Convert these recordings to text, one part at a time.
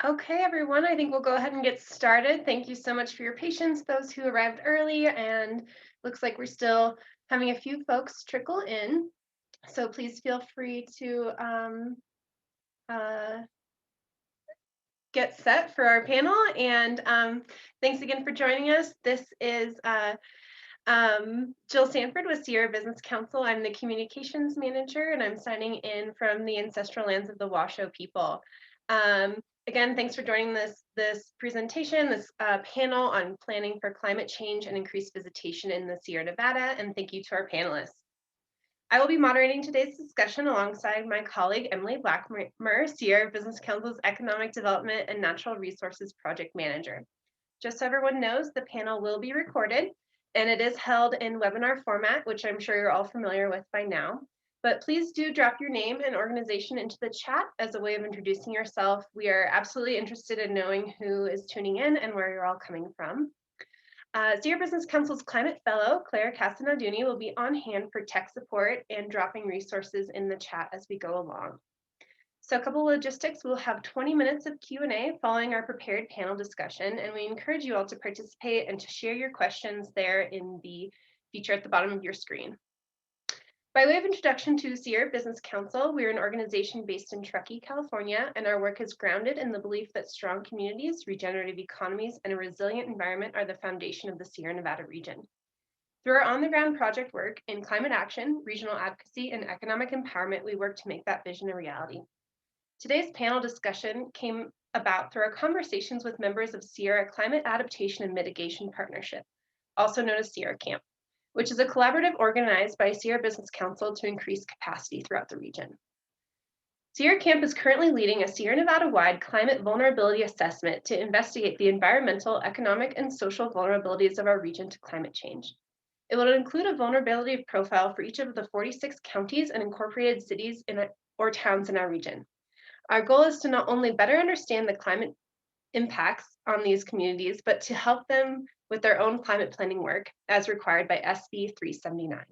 Okay, everyone, I think we'll go ahead and get started. Thank you so much for your patience, those who arrived early, and looks like we're still having a few folks trickle in. So please feel free to uh, get set for our panel. And thanks again for joining us. This is Jill Sanford with Sierra Business Council. I'm the communications manager, and I'm signing in from the ancestral lands of the Washoe people. Again, thanks for joining this presentation, this panel on planning for climate change and increased visitation in the Sierra Nevada, and thank you to our panelists. I will be moderating today's discussion alongside my colleague, Emily Blackmer, Sierra Business Council's Economic Development and Natural Resources Project Manager. Just so everyone knows, the panel will be recorded, and it is held in webinar format, which I'm sure you're all familiar with by now. But please do drop your name and organization into the chat as a way of introducing yourself. We are absolutely interested in knowing who is tuning in and where you're all coming from. Sierra Business Council's Climate Fellow, Claire Castanaduni, will be on hand for tech support and dropping resources in the chat as we go along. So a couple logistics, we'll have 20 minutes of Q&A following our prepared panel discussion, and we encourage you all to participate and to share your questions there in the feature at the bottom of your screen. By way of introduction to Sierra Business Council, we're an organization based in Truckee, California, and our work is grounded in the belief that strong communities, regenerative economies, and a resilient environment are the foundation of the Sierra Nevada region. Through our on-the-ground project work in climate action, regional advocacy, and economic empowerment, we work to make that vision a reality. Today's panel discussion came about through our conversations with members of Sierra Climate Adaptation and Mitigation Partnership, also known as Sierra Camp, which is a collaborative organized by Sierra Business Council to increase capacity throughout the region. Sierra Camp is currently leading a Sierra Nevada-wide climate vulnerability assessment to investigate the environmental, economic, and social vulnerabilities of our region to climate change. It will include a vulnerability profile for each of the 46 counties and incorporated cities or towns in our region. Our goal is to not only better understand the climate impacts on these communities, but to help them with their own climate planning work as required by SB 379.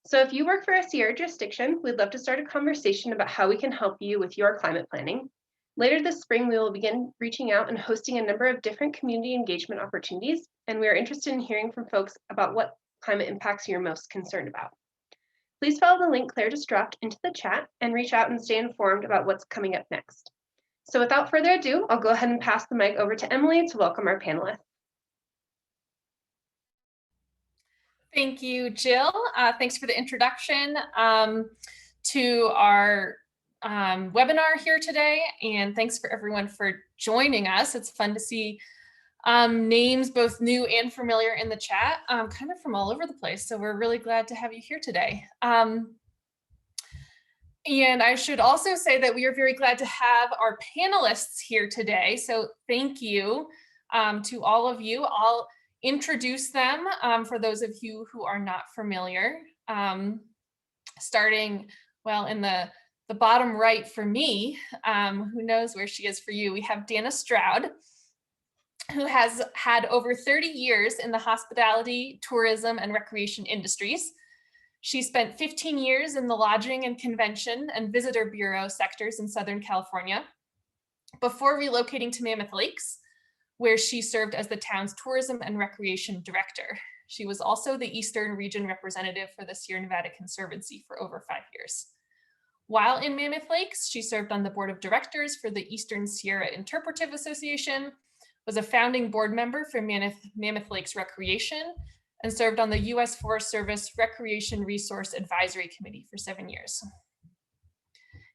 So if you work for a Sierra jurisdiction, we'd love to start a conversation about how we can help you with your climate planning. Later this spring, we will begin reaching out and hosting a number of different community engagement opportunities, and we are interested in hearing from folks about what climate impacts you're most concerned about. Please follow the link Claire just dropped into the chat and reach out and stay informed about what's coming up next. So without further ado, I'll go ahead and pass the mic over to Emily to welcome our panelists. Thank you, Jill. Thanks for the introduction to our webinar here today, and thanks for everyone for joining us. It's fun to see names both new and familiar in the chat, kind of from all over the place. So we're really glad to have you here today. And I should also say that we are very glad to have our panelists here today. So thank you to all of you. I'll introduce them for those of you who are not familiar. Starting, well, in the bottom right for me, who knows where she is for you, we have Danna Stroud, who has had over 30 years in the hospitality, tourism, and recreation industries. She spent 15 years in the lodging and convention and visitor bureau sectors in Southern California before relocating to Mammoth Lakes, where she served as the town's tourism and recreation director. She was also the Eastern Region representative for the Sierra Nevada Conservancy for over 5 years. While in Mammoth Lakes, she served on the board of directors for the Eastern Sierra Interpretive Association, was a founding board member for Mammoth Lakes Recreation, and served on the U.S. Forest Service Recreation Resource Advisory Committee for 7 years.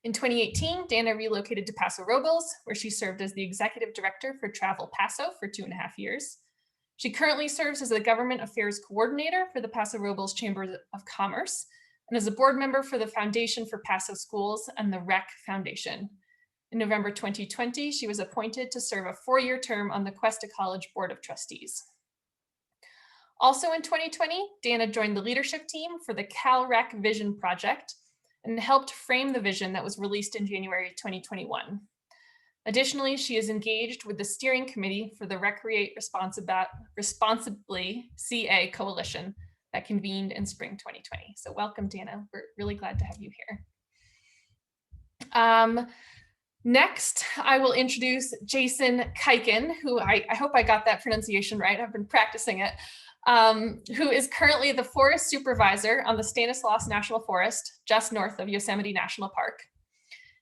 In 2018, Danna relocated to Paso Robles, where she served as the executive director for Travel Paso for 2.5 years. She currently serves as the government affairs coordinator for the Paso Robles Chamber of Commerce and is a board member for the Foundation for Paso Schools and the REC Foundation. In November 2020, she was appointed to serve a 4-year term on the Cuesta College Board of Trustees. Also in 2020, Danna joined the leadership team for the CalREC Vision project and helped frame the vision that was released in January 2021. Additionally, she is engaged with the steering committee for the Recreate Responsibly CA Coalition that convened in spring 2020. So welcome, Danna. We're really glad to have you here. Next, I will introduce Jason Kaiken, who I hope I got that pronunciation right. I've been practicing it. Who is currently the Forest Supervisor on the Stanislaus National Forest, just north of Yosemite National Park.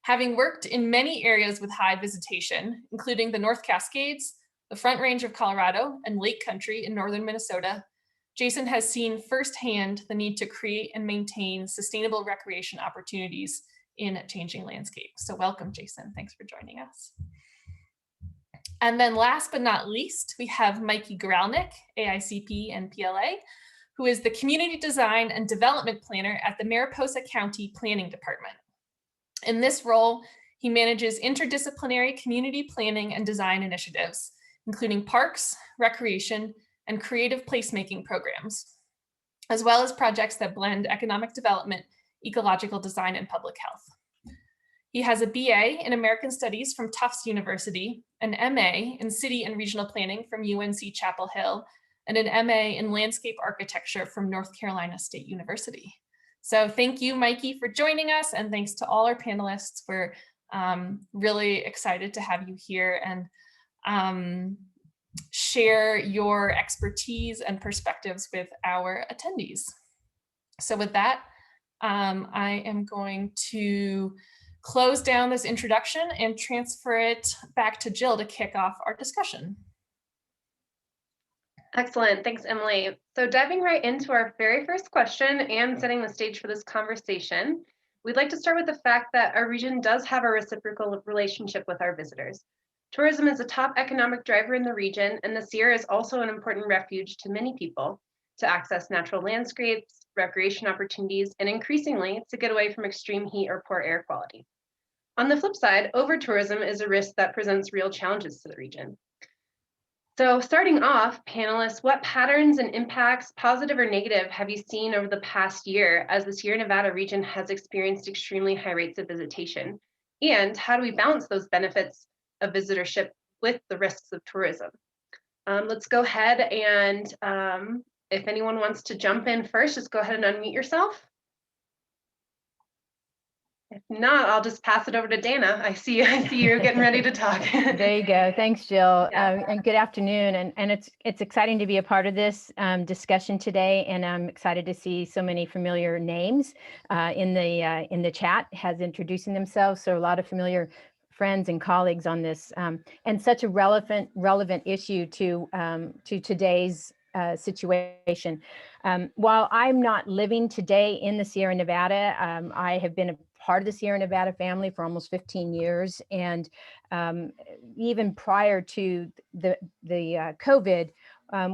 Having worked in many areas with high visitation, including the North Cascades, the Front Range of Colorado, and Lake Country in northern Minnesota, Jason has seen firsthand the need to create and maintain sustainable recreation opportunities in changing landscapes. So welcome, Jason. Thanks for joining us. And then last but not least, we have Mikey Goralnik, AICP and PLA, who is the Community Design and Development Planner at the Mariposa County Planning Department. In this role, he manages interdisciplinary community planning and design initiatives, including parks, recreation, and creative placemaking programs, as well as projects that blend economic development, ecological design, and public health. He has a BA in American Studies from Tufts University, an MA in City and Regional Planning from UNC Chapel Hill, and an MA in Landscape Architecture from North Carolina State University. So thank you, Mikey, for joining us, and thanks to all our panelists. We're really excited to have you here and share your expertise and perspectives with our attendees. So with that, I am going to close down this introduction and transfer it back to Jill to kick off our discussion. Excellent, thanks, Emily. So diving right into our very first question and setting the stage for this conversation, we'd like to start with the fact that our region does have a reciprocal relationship with our visitors. Tourism is a top economic driver in the region, and the Sierra is also an important refuge to many people to access natural landscapes, recreation opportunities, and increasingly to get away from extreme heat or poor air quality. On the flip side, over-tourism is a risk that presents real challenges to the region. So starting off, panelists, what patterns and impacts, positive or negative, have you seen over the past year as the Sierra Nevada region has experienced extremely high rates of visitation? And how do we balance those benefits of visitorship with the risks of tourism? Let's go ahead and if anyone wants to jump in first, just go ahead and unmute yourself. If not, I'll just pass it over to Danna. I see you're getting ready to talk. There you go. Thanks, Jill. Yeah. And good afternoon. And it's exciting to be a part of this discussion today. And I'm excited to see so many familiar names in the chat has introducing themselves. So a lot of familiar friends and colleagues on this, and such a relevant issue to today's situation. While I'm not living today in the Sierra Nevada, I have been a part of the Sierra Nevada family for almost 15 years. And even prior to the COVID,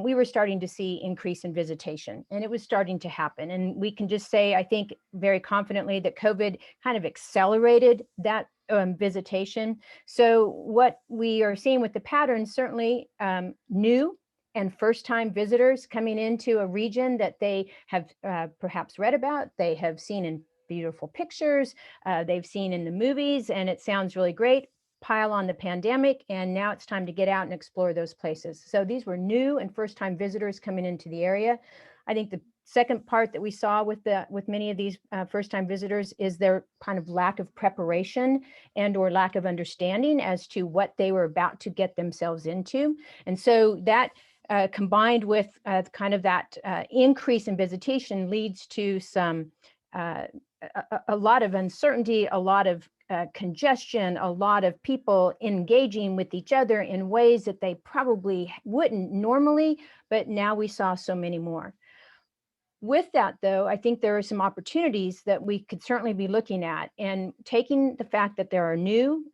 we were starting to see increase in visitation, and it was starting to happen. And we can just say, I think very confidently, that COVID kind of accelerated that visitation. So what we are seeing with the patterns, certainly new and first-time visitors coming into a region that they have perhaps read about, they have seen in beautiful pictures, they've seen in the movies, and it sounds really great. Pile on the pandemic, and now it's time to get out and explore those places. So these were new and first-time visitors coming into the area. I think the second part that we saw with many of these first-time visitors is their kind of lack of preparation and or lack of understanding as to what they were about to get themselves into. And so that combined with kind of that increase in visitation leads to some a lot of uncertainty, a lot of congestion, a lot of people engaging with each other in ways that they probably wouldn't normally, but now we saw so many more. With that, though, I think there are some opportunities that we could certainly be looking at, and taking the fact that there are new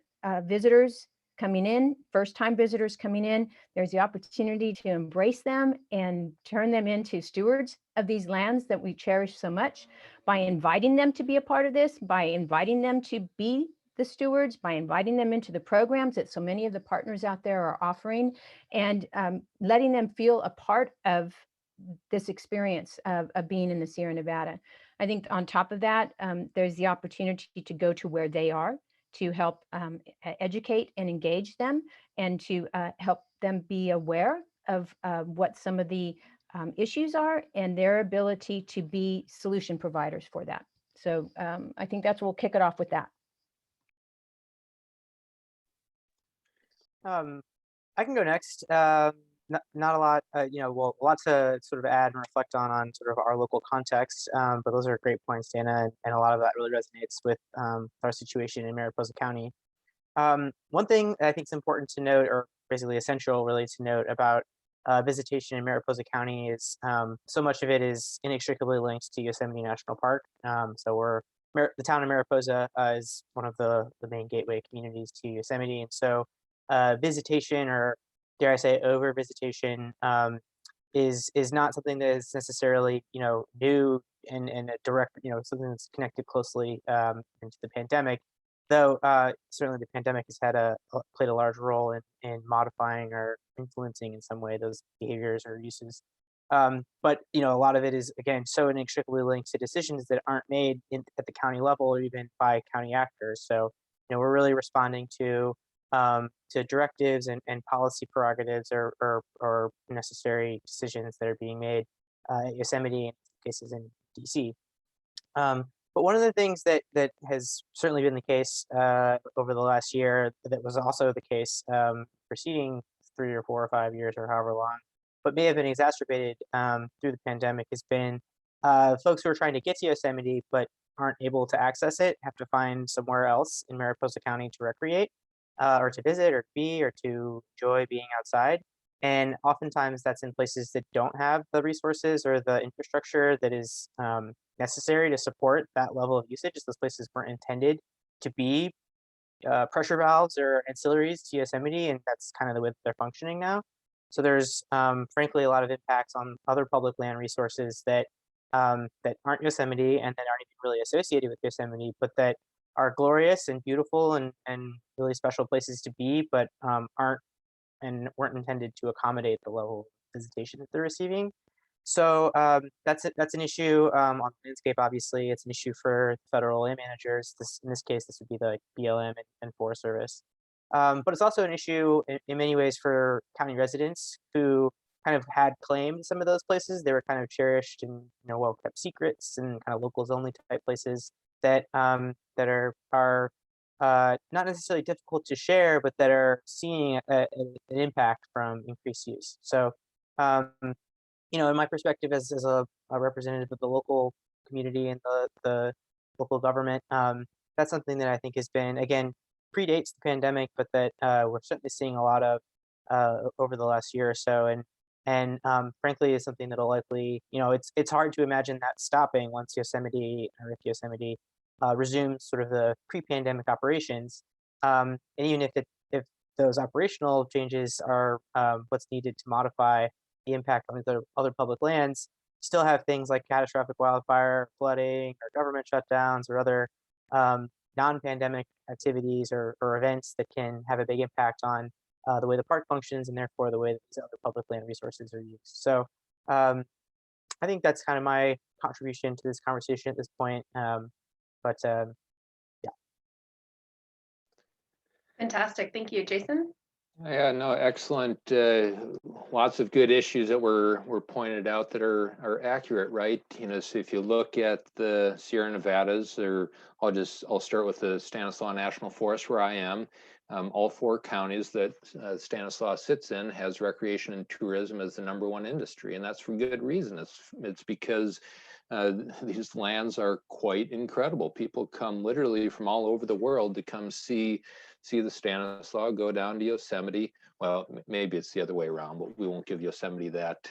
visitors coming in, first-time visitors coming in, there's the opportunity to embrace them and turn them into stewards of these lands that we cherish so much by inviting them to be a part of this, by inviting them to be the stewards, by inviting them into the programs that so many of the partners out there are offering, and letting them feel a part of this experience of being in the Sierra Nevada. I think on top of that, there's the opportunity to go to where they are, to help educate and engage them, and to help them be aware of what some of the issues are and their ability to be solution providers for that. So I think we'll kick it off with that. I can go next. Not a lot, well, a lot to sort of add and reflect on sort of our local context. But those are great points, Dana, and a lot of that really resonates with our situation in Mariposa County. One thing that I think is important to note, or basically essential really to note about visitation in Mariposa County is so much of it is inextricably linked to Yosemite National Park. So the town of Mariposa is one of the main gateway communities to Yosemite. And so visitation, or dare I say over visitation, is not something that is necessarily, new and a direct, something that's connected closely into the pandemic. Though certainly the pandemic has played a large role in modifying or influencing in some way those behaviors or uses. But a lot of it is, again, so inextricably linked to decisions that aren't made at the county level or even by county actors. So we're really responding to directives and policy prerogatives or necessary decisions that are being made at Yosemite, in cases in DC. But one of the things that has certainly been the case over the last year, that was also the case preceding 3 or 4 or 5 years or however long, but may have been exacerbated through the pandemic, has been folks who are trying to get to Yosemite but aren't able to access it, have to find somewhere else in Mariposa County to recreate or to visit or to be or to enjoy being outside. And oftentimes that's in places that don't have the resources or the infrastructure that is necessary to support that level of usage. Those places weren't intended to be pressure valves or ancillaries to Yosemite, and that's kind of the way that they're functioning now. So there's frankly a lot of impacts on other public land resources that aren't Yosemite and that aren't even really associated with Yosemite, but that are glorious and beautiful and really special places to be, but aren't and weren't intended to accommodate the level of visitation that they're receiving. So that's an issue on the landscape. Obviously, it's an issue for federal land managers. In this case, this would be the BLM and Forest Service. But it's also an issue in many ways for county residents who kind of had claimed some of those places. They were kind of cherished and well kept secrets and kind of locals only type places that are not necessarily difficult to share, but that are seeing an impact from increased use. So, in my perspective as a representative of the local community and the local government, that's something that I think has been, again, predates the pandemic, but that we're certainly seeing a lot of over the last year or so. And frankly, is something that'll likely, it's hard to imagine that stopping once Yosemite, or if Yosemite resumes sort of the pre-pandemic operations. And even if those operational changes are what's needed to modify the impact on the other public lands, still have things like catastrophic wildfire, flooding, or government shutdowns, or other non-pandemic activities or events that can have a big impact on the way the park functions and therefore the way that these other public land resources are used. So I think that's kind of my contribution to this conversation at this point. But yeah. Fantastic. Thank you. Jason? Yeah, no, excellent. Lots of good issues that were pointed out that are accurate, right? So if you look at the Sierra Nevadas, or I'll start with the Stanislaus National Forest where I am. All 4 counties that Stanislaus sits in has recreation and tourism as the #1 industry, and that's for good reason. It's because these lands are quite incredible. People come literally from all over the world to come see the Stanislaus, go down to Yosemite. Well, maybe it's the other way around, but we won't give Yosemite that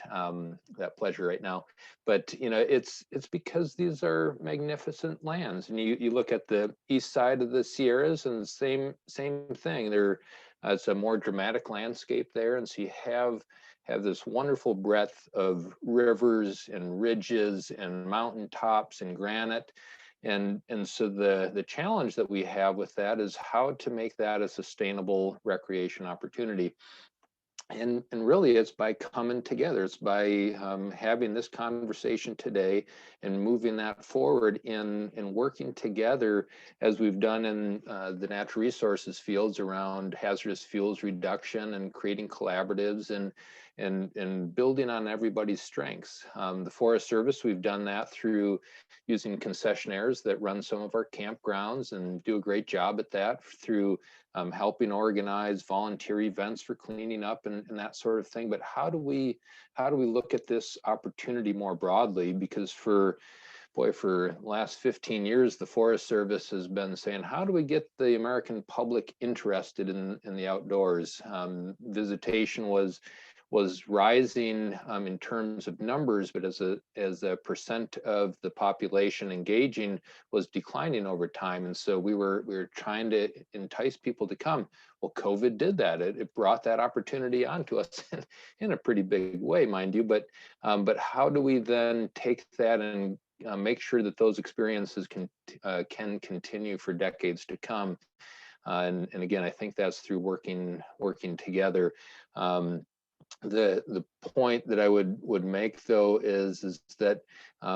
pleasure right now. But it's because these are magnificent lands, and you look at the east side of the Sierras, and same thing. It's a more dramatic landscape there, and so you have this wonderful breadth of rivers and ridges and mountain tops and granite. And so the challenge that we have with that is how to make that a sustainable recreation opportunity. And really it's by coming together. It's by having this conversation today and moving that forward in working together as we've done in the natural resources fields around hazardous fuels reduction and creating collaboratives and building on everybody's strengths. The Forest Service, we've done that through using concessionaires that run some of our campgrounds and do a great job at that, through helping organize volunteer events for cleaning up and that sort of thing. But how do we look at this opportunity more broadly? Because for the last 15 years, the Forest Service has been saying, how do we get the American public interested in the outdoors? Visitation was rising in terms of numbers, but as a percent of the population engaging was declining over time. And so we were trying to entice people to come. Well, COVID did that. It brought that opportunity onto us in a pretty big way, mind you. But how do we then take that and make sure that those experiences can continue for decades to come? And again, I think that's through working together. The point that I would make, though, is that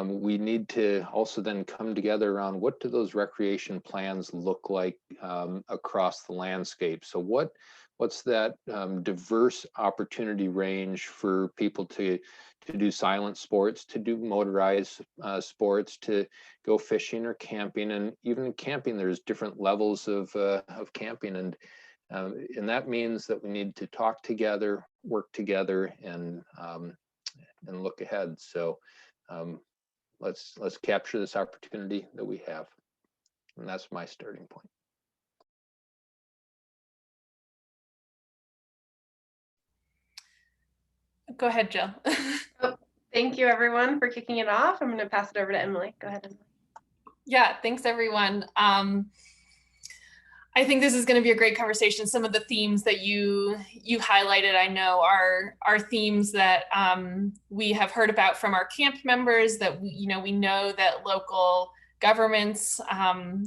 we need to also then come together around, what do those recreation plans look like across the landscape? So what's that diverse opportunity range for people to do silent sports, to do motorized sports, to go fishing or camping? And even in camping, there's different levels of camping, and that means that we need to talk together, work together, and look ahead. So let's capture this opportunity that we have, and that's my starting point. Go ahead, Jill. Oh, thank you, everyone, for kicking it off. I'm going to pass it over to Emily. Go ahead, Emily. Yeah, thanks, everyone. I think this is going to be a great conversation. Some of the themes that you highlighted, I know, are themes that we have heard about from our camp members, that we know that local governments,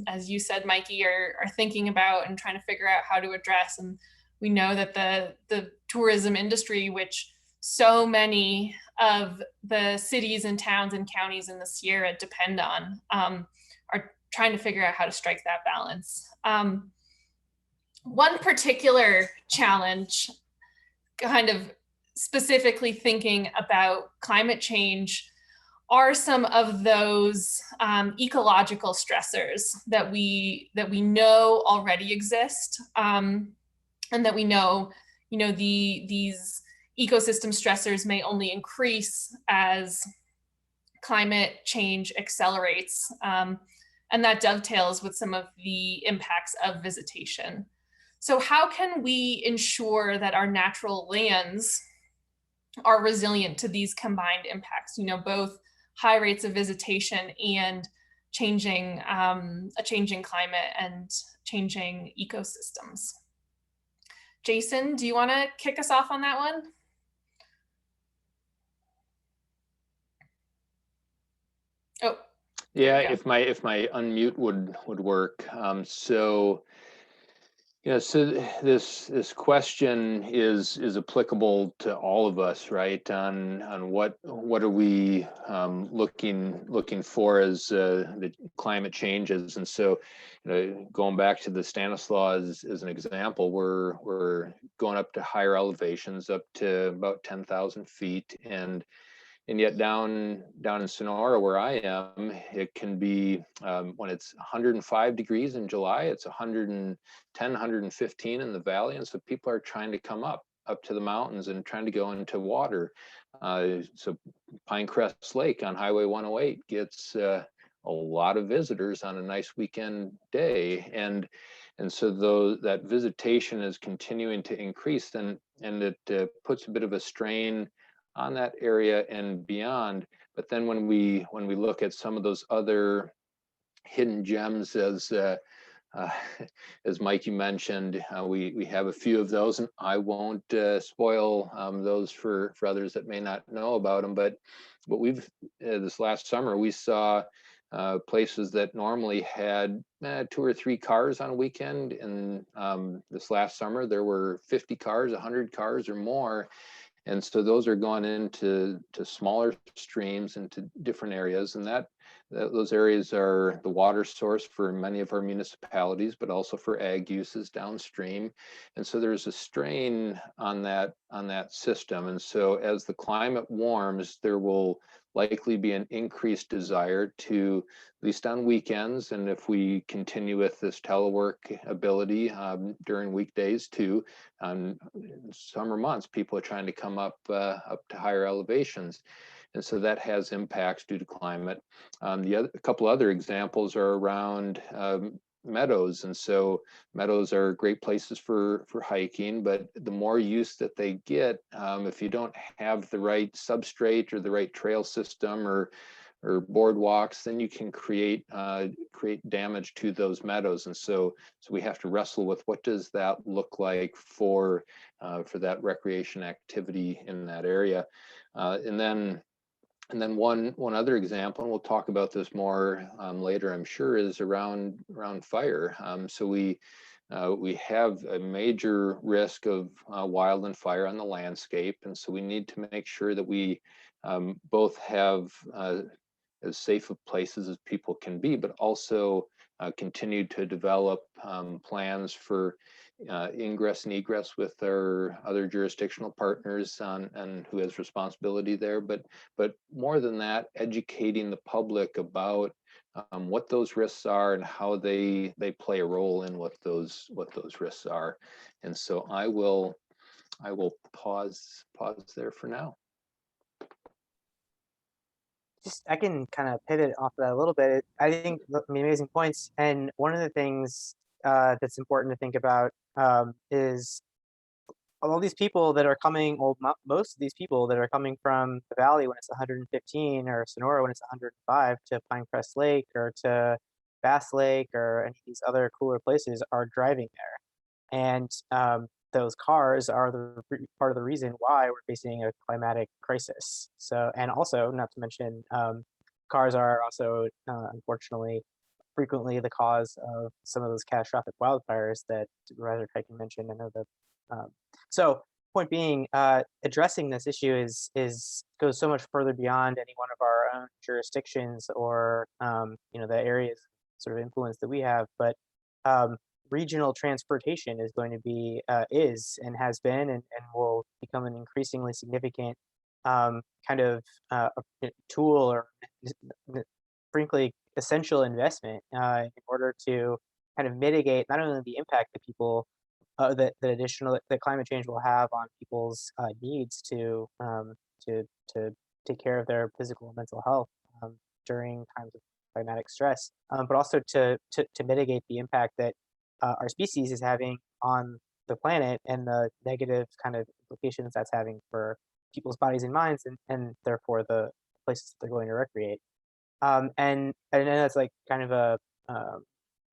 as you said, Mikey, are thinking about and trying to figure out how to address. And we know that the tourism industry, which so many of the cities and towns and counties in the Sierra depend on, are trying to figure out how to strike that balance. One particular challenge, kind of specifically thinking about climate change, are some of those ecological stressors that we know already exist, and that we know these ecosystem stressors may only increase as climate change accelerates, and that dovetails with some of the impacts of visitation. So how can we ensure that our natural lands are resilient to these combined impacts, both high rates of visitation and a changing climate and changing ecosystems? Jason, do you want to kick us off on that one? Oh, yeah, if my unmute would work. So this question is applicable to all of us, right? On what are we looking for as the climate changes? And so, going back to the Stanislaus as an example, we're going up to higher elevations, up to about 10,000 feet, and yet down in Sonora, where I am, it can be, when it's 105 degrees in July, it's 110, 115 in the valley. And so people are trying to come up to the mountains and trying to go into water. So Pinecrest Lake on Highway 108 gets a lot of visitors on a nice weekend day. And so that visitation is continuing to increase, and it puts a bit of a strain on that area and beyond. But then when we look at some of those other hidden gems, as Mikey mentioned, we have a few of those, and I won't spoil those for others that may not know about them. But we've this last summer, we saw places that normally had 2 or 3 cars on a weekend, and this last summer there were 50 cars, 100 cars or more. And so those are going into smaller streams, into different areas, and Those areas are the water source for many of our municipalities, but also for ag uses downstream. And so there's a strain on that system. And so as the climate warms, there will likely be an increased desire to, at least on weekends, and if we continue with this telework ability during weekdays too, summer months, people are trying to come up to higher elevations. And so that has impacts due to climate. A couple other examples are around meadows. And so meadows are great places for hiking, but the more use that they get, if you don't have the right substrate or the right trail system or boardwalks, then you can create damage to those meadows. And so we have to wrestle with what does that look like for that recreation activity in that area. And then one other example, and we'll talk about this more later, I'm sure, is around fire. So we have a major risk of wildland fire on the landscape, and so we need to make sure that we both have as safe of places as people can be, but also continue to develop plans for ingress and egress with our other jurisdictional partners and who has responsibility there. But more than that, educating the public about what those risks are and how they play a role in what those risks are. And so I will pause there for now. I can kind of pivot off of that a little bit. I think amazing points. And one of the things that's important to think about is all these people that are coming, well, most of these people that are coming from the valley when it's 115 or Sonora when it's 105 to Pinecrest Lake or to Bass Lake or any of these other cooler places are driving there. And those cars are part of the reason why we're facing a climatic crisis. So, and also, not to mention, cars are also, unfortunately, frequently the cause of some of those catastrophic wildfires that Supervisor Kaiken mentioned. I know that. So, point being, addressing this issue goes so much further beyond any one of our own jurisdictions or the areas sort of influence that we have, but regional transportation is going to be is and has been and will become an increasingly significant kind of tool or frankly essential investment in order to kind of mitigate not only the impact that people that climate change will have on people's needs to take care of their physical and mental health during times of climatic stress, but also to mitigate the impact that our species is having on the planet and the negative kind of implications that's having for people's bodies and minds and therefore the places they're going to recreate. And I know that's like kind of a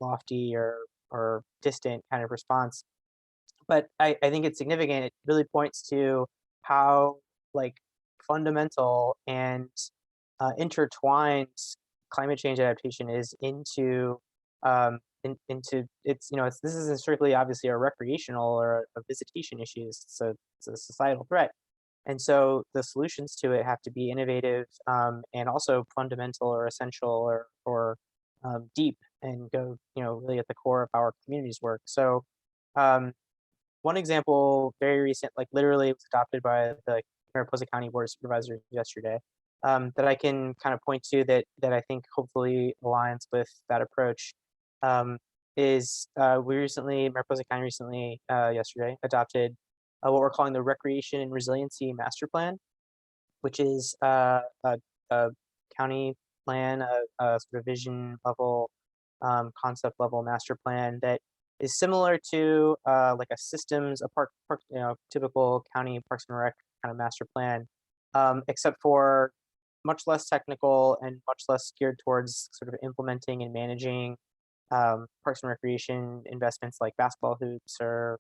lofty or distant kind of response, but I think it's significant. It really points to how like fundamental and intertwined climate change adaptation is into it's this isn't strictly obviously a recreational or a visitation issue. So it's a societal threat, and so the solutions to it have to be innovative and also fundamental or essential or deep and go really at the core of how our communities work. So one example, very recent, like literally was adopted by the Mariposa County Board of Supervisors yesterday, that I can kind of point to that I think hopefully aligns with that approach. Is Mariposa County recently yesterday adopted what we're calling the Recreation and Resiliency Master Plan, which is a county plan, a sort of vision level, concept level master plan that is similar to like a systems, typical county Parks and Rec kind of master plan, except for much less technical and much less geared towards sort of implementing and managing parks and recreation investments like basketball hoops or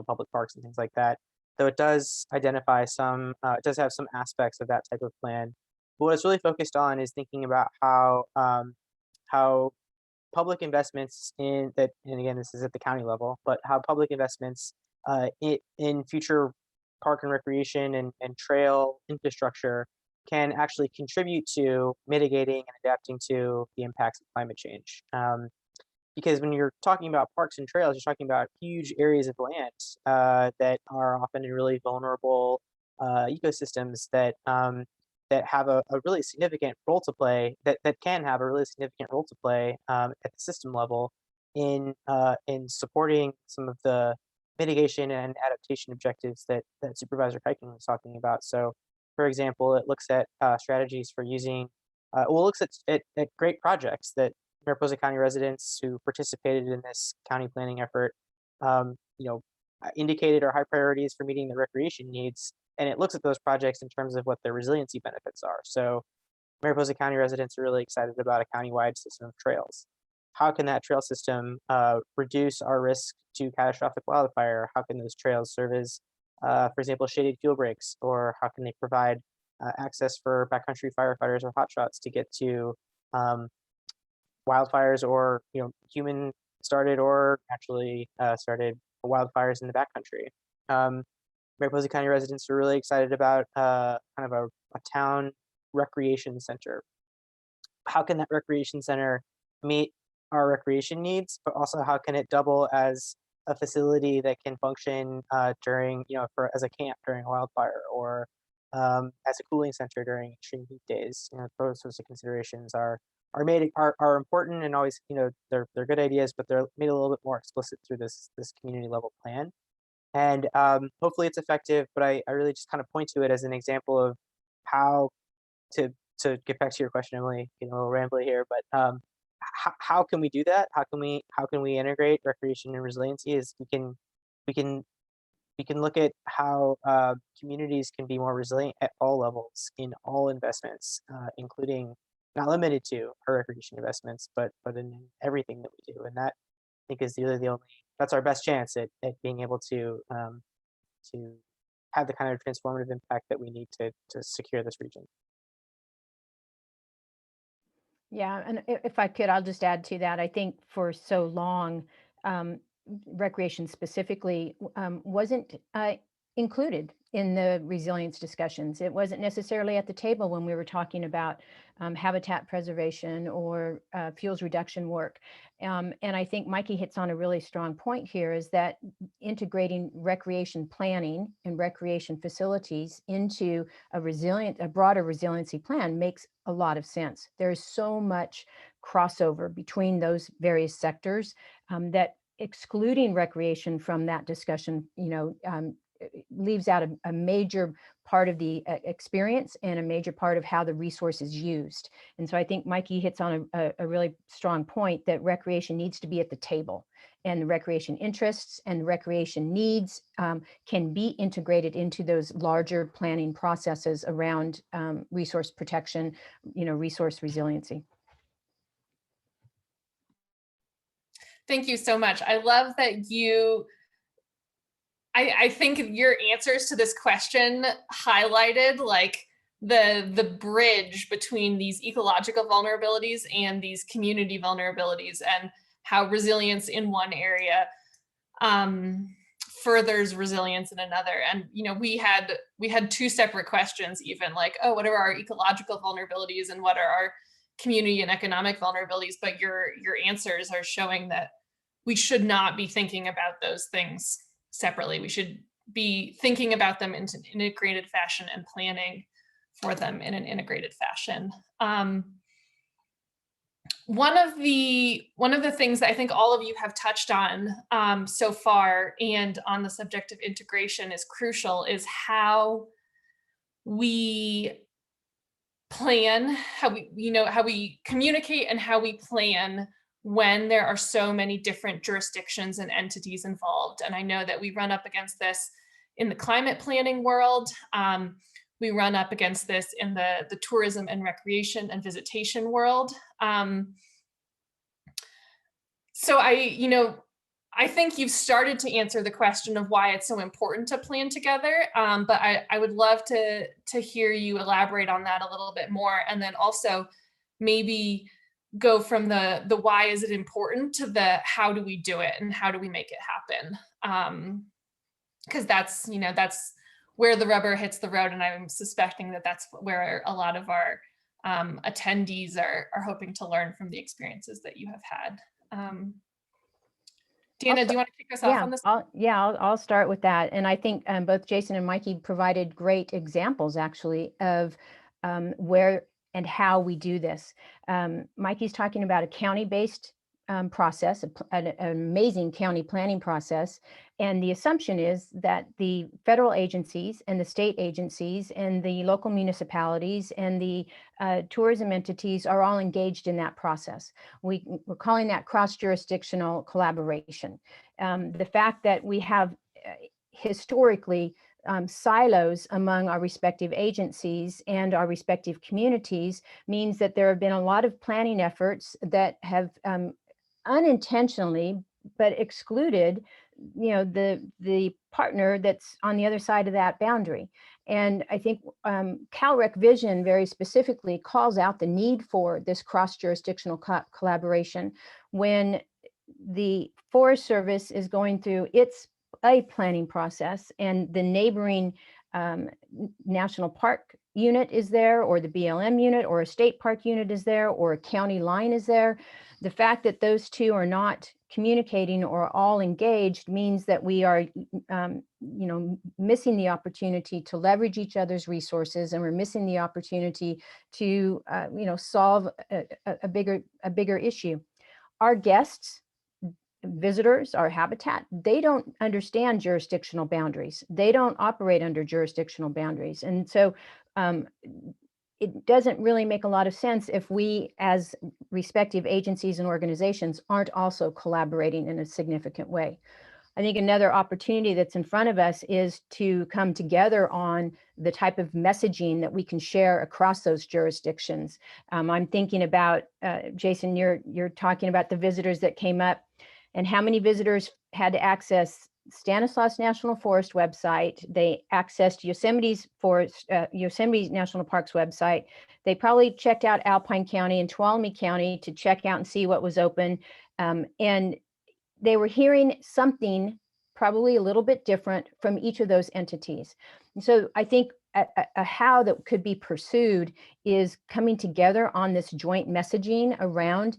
public parks and things like that. Though it does identify it does have some aspects of that type of plan. But what it's really focused on is thinking about how public investments and again, this is at the county level, but how public investments in future park and recreation and trail infrastructure can actually contribute to mitigating and adapting to the impacts of climate change. Because when you're talking about parks and trails, you're talking about huge areas of land that are often in really vulnerable ecosystems that that have a really significant role to play, that can have a really significant role to play at the system level in supporting some of the mitigation and adaptation objectives that Supervisor Kaiken was talking about. So, for example, it looks at strategies for using, well, it looks at great projects that Mariposa County residents who participated in this county planning effort, indicated are high priorities for meeting their recreation needs. And it looks at those projects in terms of what their resiliency benefits are. So Mariposa County residents are really excited about a countywide system of trails. How can that trail system reduce our risk to catastrophic wildfire? How can those trails serve as, for example, shaded fuel breaks, or how can they provide access for backcountry firefighters or hotshots to get to wildfires, or human started or naturally started wildfires in the backcountry? Mariposa County residents are really excited about kind of a town recreation center. How can that recreation center meet our recreation needs, but also how can it double as a facility that can function during, as a camp during a wildfire, or as a cooling center during extreme heat days? Those sorts of considerations are important, and always, they're good ideas, but they're made a little bit more explicit through this community level plan. And hopefully it's effective, but I really just kind of point to it as an example of how to get back to your question, Emily, a little rambly here, but how can we do that? How can we integrate recreation and resiliency? Is we can look at how communities can be more resilient at all levels in all investments, including, not limited to, our recreation investments, but in everything that we do. And that, I think, is really that's our best chance at being able to have the kind of transformative impact that we need to secure this region. Yeah, and if I could, I'll just add to that. I think for so long, recreation specifically wasn't included in the resilience discussions. It wasn't necessarily at the table when we were talking about habitat preservation or fuels reduction work. And I think Mikey hits on a really strong point here, is that integrating recreation planning and recreation facilities into a broader resiliency plan makes a lot of sense. There's so much crossover between those various sectors that excluding recreation from that discussion, leaves out a major part of the experience and a major part of how the resource is used. And so I think Mikey hits on a really strong point that recreation needs to be at the table, and the recreation interests and recreation needs can be integrated into those larger planning processes around resource protection, resource resiliency. Thank you so much. I love that I think your answers to this question highlighted like the bridge between these ecological vulnerabilities and these community vulnerabilities, and how resilience in one area furthers resilience in another. And we had two separate questions, even like, oh, what are our ecological vulnerabilities and what are our community and economic vulnerabilities? But your answers are showing that we should not be thinking about those things separately. We should be thinking about them in an integrated fashion and planning for them in an integrated fashion. One of the things that I think all of you have touched on so far, and on the subject of integration is crucial, is how we plan, how we communicate and how we plan when there are so many different jurisdictions and entities involved. And I know that we run up against this in the climate planning world. We run up against this in the tourism and recreation and visitation world. So I think you've started to answer the question of why it's so important to plan together, but I would love to hear you elaborate on that a little bit more, and then also maybe go from the why is it important to the how do we do it and how do we make it happen, because that's where the rubber hits the road. And I'm suspecting that that's where a lot of our attendees are hoping to learn from the experiences that you have had. Danna, do you want to kick us off on this? I'll start with that. And I think both Jason and Mikey provided great examples actually of where and how we do this. Mikey's talking about a county-based process, an amazing county planning process. And the assumption is that the federal agencies and the state agencies and the local municipalities and the tourism entities are all engaged in that process. We're calling that cross-jurisdictional collaboration. The fact that we have historically silos among our respective agencies and our respective communities means that there have been a lot of planning efforts that have unintentionally but excluded, you know, the partner that's on the other side of that boundary. And I think CalREC Vision very specifically calls out the need for this cross-jurisdictional collaboration when the Forest Service is going through its planning process and the neighboring national park unit is there, or the BLM unit, or a state park unit is there, or a county line is there. The fact that those two are not communicating or all engaged means that we are, missing the opportunity to leverage each other's resources, and we're missing the opportunity to, solve a bigger issue. Our guests, visitors, our habitat, they don't understand jurisdictional boundaries. They don't operate under jurisdictional boundaries. And so it doesn't really make a lot of sense if we as respective agencies and organizations aren't also collaborating in a significant way. I think another opportunity that's in front of us is to come together on the type of messaging that we can share across those jurisdictions. I'm thinking about, Jason, you're talking about the visitors that came up, and how many visitors had to access Stanislaus National Forest website. They accessed Yosemite National Park's website. They probably checked out Alpine County and Tuolumne County to check out and see what was open. And they were hearing something probably a little bit different from each of those entities. And so I think a how that could be pursued is coming together on this joint messaging around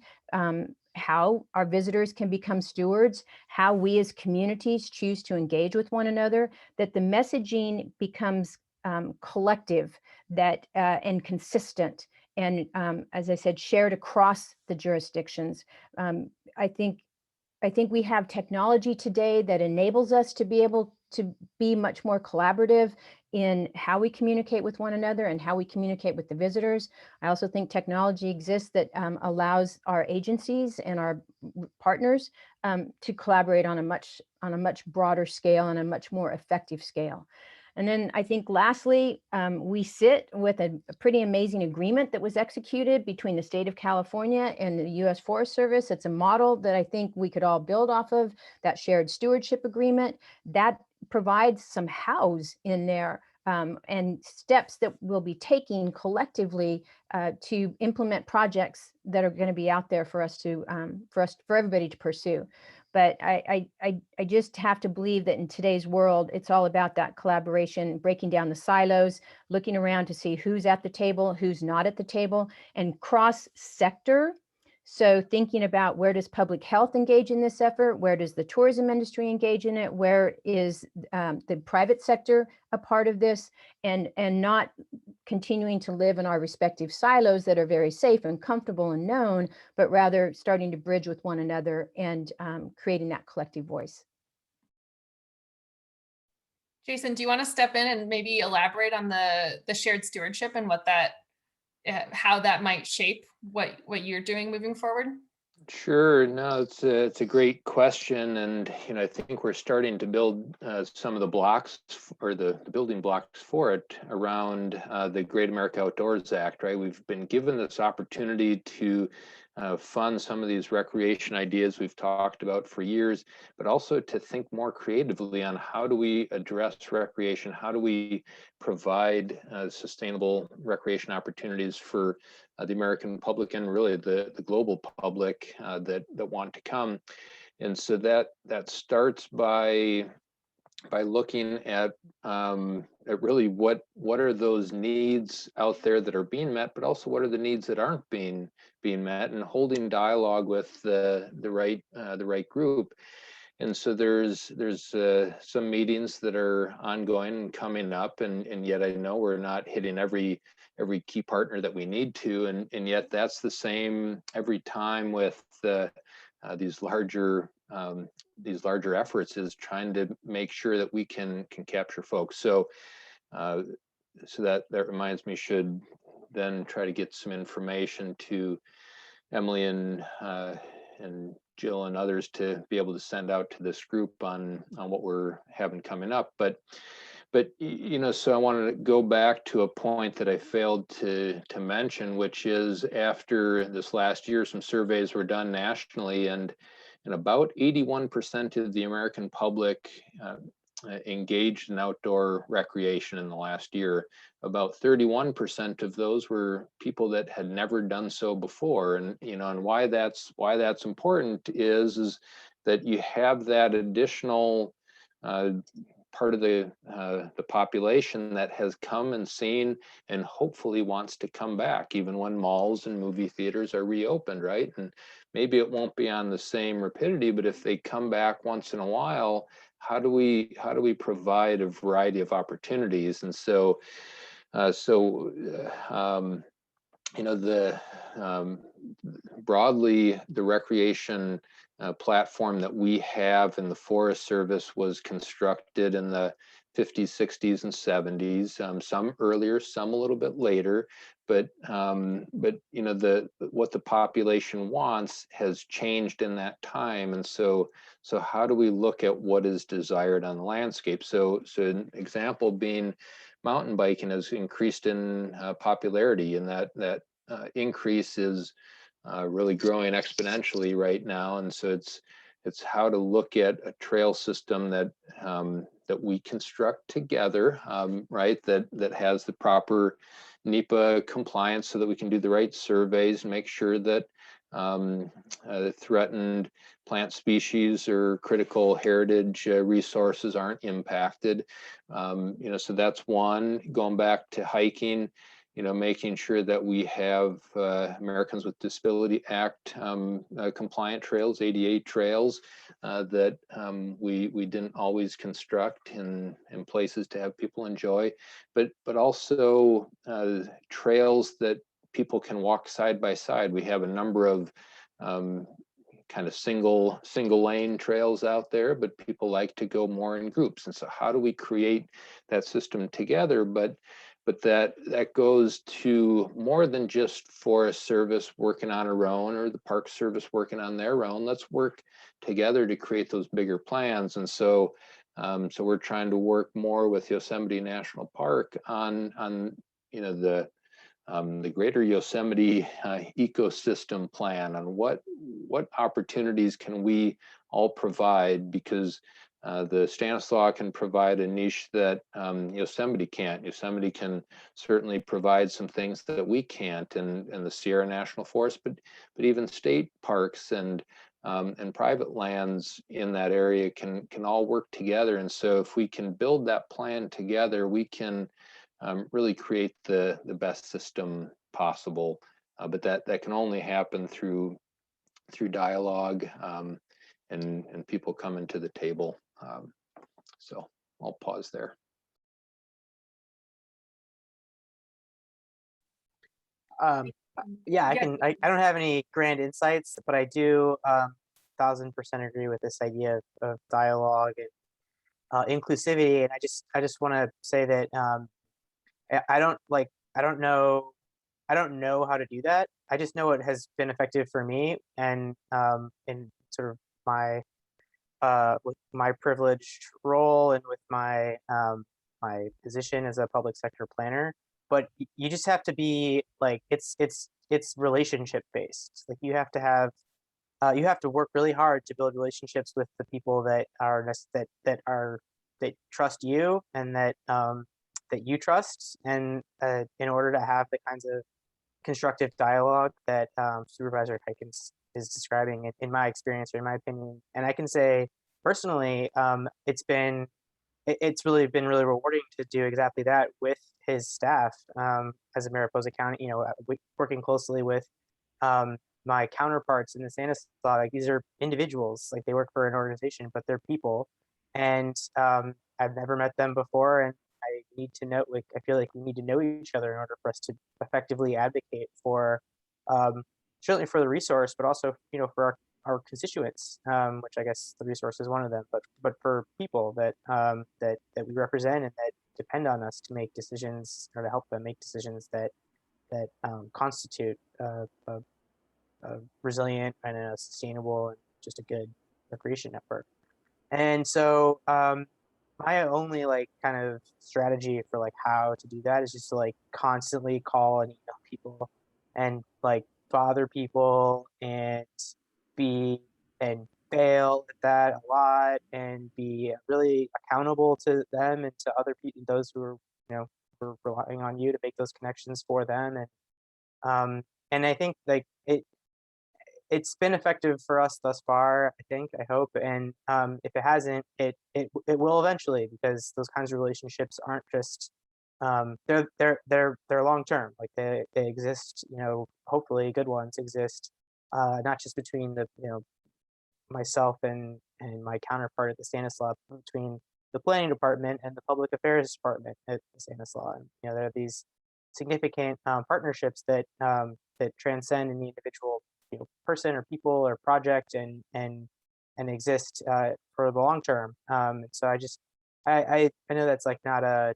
how our visitors can become stewards, how we as communities choose to engage with one another, that the messaging becomes collective and consistent, and as I said, shared across the jurisdictions. I think we have technology today that enables us to be able to be much more collaborative in how we communicate with one another and how we communicate with the visitors. I also think technology exists that allows our agencies and our partners to collaborate on a much broader scale and a much more effective scale. And then I think lastly, we sit with a pretty amazing agreement that was executed between the state of California and the U.S. Forest Service. It's a model that I think we could all build off of, that shared stewardship agreement that provides some hows in there and steps that we'll be taking collectively to implement projects that are going to be out there for us to for everybody to pursue. But I just have to believe that in today's world, it's all about that collaboration, breaking down the silos, looking around to see who's at the table, who's not at the table, and cross-sector. So thinking about, where does public health engage in this effort? Where does the tourism industry engage in it? Where is the private sector a part of this? And not continuing to live in our respective silos that are very safe and comfortable and known, but rather starting to bridge with one another and creating that collective voice. Jason, do you want to step in and maybe elaborate on the shared stewardship and what that, how that might shape what you're doing moving forward? Sure. No, it's a great question, and I think we're starting to build some of the blocks, or the building blocks for it, around the Great America Outdoors Act. Right, we've been given this opportunity to fund some of these recreation ideas we've talked about for years, but also to think more creatively on how do we address recreation, how do we provide sustainable recreation opportunities for the American public and really the global public that want to come. And so that starts by by looking at really what are those needs out there that are being met, but also what are the needs that aren't being met, and holding dialogue with the right group. And so there's some meetings that are ongoing and coming up, and yet I know we're not hitting every key partner that we need to, and yet that's the same every time with these larger efforts, is trying to make sure that we can capture folks. So so that reminds me, should then try to get some information to Emily and Jill and others to be able to send out to this group on what we're having coming up. But you know, so I wanted to go back to a point that I failed to mention, which is after this last year, some surveys were done nationally, and about 81% of the American public engaged in outdoor recreation in the last year. About 31% of those were people that had never done so before. And you know, and why that's important is that you have that additional part of the population that has come and seen and hopefully wants to come back, even when malls and movie theaters are reopened, right? And maybe it won't be on the same rapidity, but if they come back once in a while, how do we provide a variety of opportunities? And so you know, broadly, the recreation platform that we have in the Forest Service was constructed in the 50s, 60s, and 70s. Some earlier, some a little bit later. But you know, what the population wants has changed in that time, and so how do we look at what is desired on the landscape? So an example being, mountain biking has increased in popularity, and that increase is really growing exponentially right now. And so it's how to look at a trail system that that we construct together, right? That has the proper NEPA compliance, so that we can do the right surveys and make sure that threatened plant species or critical heritage resources aren't impacted. You know, so that's one. Going back to hiking, you know, making sure that we have Americans with Disability Act compliant trails, ADA trails, that we didn't always construct in places to have people enjoy, but also trails that people can walk side by side. We have a number of kind of single lane trails out there, but people like to go more in groups. And so how do we create that system together? But that goes to more than just Forest Service working on our own, or the Park Service working on their own. Let's work together to create those bigger plans. And so so we're trying to work more with Yosemite National Park on you know, the greater Yosemite ecosystem plan, on what opportunities can we all provide, because the Stanislaus can provide a niche that Yosemite can't. Yosemite can certainly provide some things that we can't, and the Sierra National Forest, but even state parks and private lands in that area can all work together. And so if we can build that plan together, we can really create the best system possible. But that can only happen through dialogue and people coming to the table. So I'll pause there. Yeah, I don't have any grand insights, but I do 1000% agree with this idea of dialogue and inclusivity. And I just want to say that I don't know how to do that. I just know it has been effective for me, and in sort of my with my privileged role and with my my position as a public sector planner. But you just have to be like, it's relationship based. Like you have to work really hard to build relationships with the people that trust you, and that you trust, and in order to have the kinds of constructive dialogue that Supervisor Kaiken is describing, in my experience or in my opinion. And I can say personally, it's been it's really been really rewarding to do exactly that with his staff as a Mariposa County, working closely with my counterparts in the Stanislaus. Like, these are individuals, like they work for an organization, but they're people. And I've never met them before. And I need to know, like, I feel like we need to know each other in order for us to effectively advocate for, certainly for the resource, but also, for our constituents, which I guess the resource is one of them, but for people that that we represent and that depend on us to make decisions, or to help them make decisions that constitute a resilient and a sustainable and just a good recreation network. And so my only like kind of strategy for like how to do that is just to like constantly call and email people and like bother people and fail at that a lot and be really accountable to them and to other people, those who are, who are relying on you to make those connections for them. And I think like it's been effective for us thus far, I hope. And if it hasn't, it will eventually, because those kinds of relationships aren't just they're long term. Like they exist, hopefully good ones exist, not just between the myself and my counterpart at the Stanislaus, between the planning department and the public affairs department at the Stanislaus. And, there are these significant partnerships that that transcend in the individual person or people or project and exist for the long term. So I know that's like not a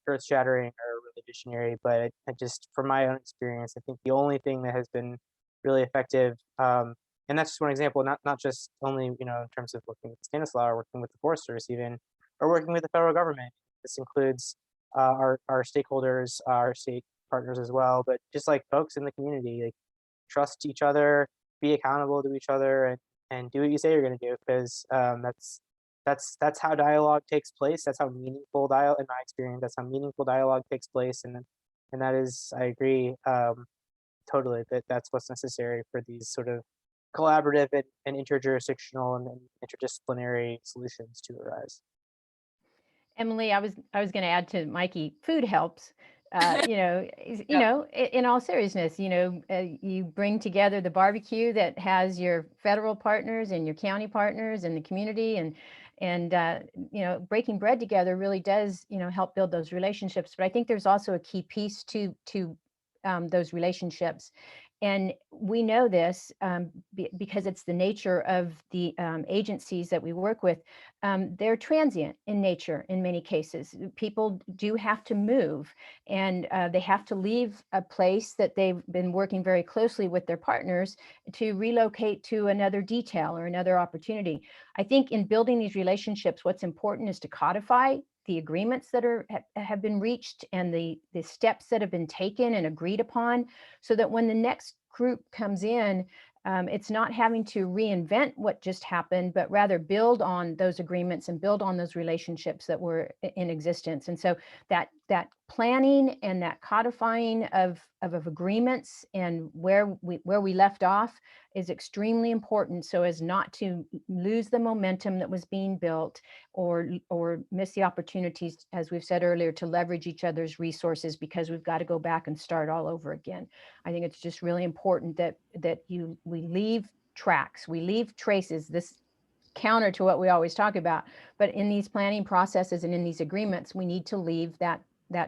earth shattering or really visionary, but I just, from my own experience, I think the only thing that has been really effective, and that's just one example, not just only in terms of working with Stanislaus or working with the Forest Service even, or working with the federal government. This includes our stakeholders, our state partners as well, but just like folks in the community, like, trust each other, be accountable to each other, and do what you say you're going to do, because that's how dialogue takes place. That's how meaningful dialogue, in my experience, that's how meaningful dialogue takes place, and that is, I agree totally, that's what's necessary for these sort of collaborative and interjurisdictional and interdisciplinary solutions to arise. Emily, I was going to add to Mikey, food helps. In all seriousness, you bring together the barbecue that has your federal partners and your county partners and the community, and breaking bread together really does, help build those relationships. But I think there's also a key piece to those relationships. And we know this because it's the nature of the agencies that we work with. They're transient in nature in many cases. People do have to move, and they have to leave a place that they've been working very closely with their partners to relocate to another detail or another opportunity. I think in building these relationships, what's important is to codify the agreements that have been reached and the steps that have been taken and agreed upon, so that when the next group comes in, it's not having to reinvent what just happened, but rather build on those agreements and build on those relationships that were in existence. And so that planning and that codifying of agreements and where we left off is extremely important, so as not to lose the momentum that was being built or miss the opportunities, as we've said earlier, to leverage each other's resources because we've got to go back and start all over again. I think it's just really important that we leave tracks, we leave traces. This counter to what we always talk about, but in these planning processes and in these agreements, we need to leave that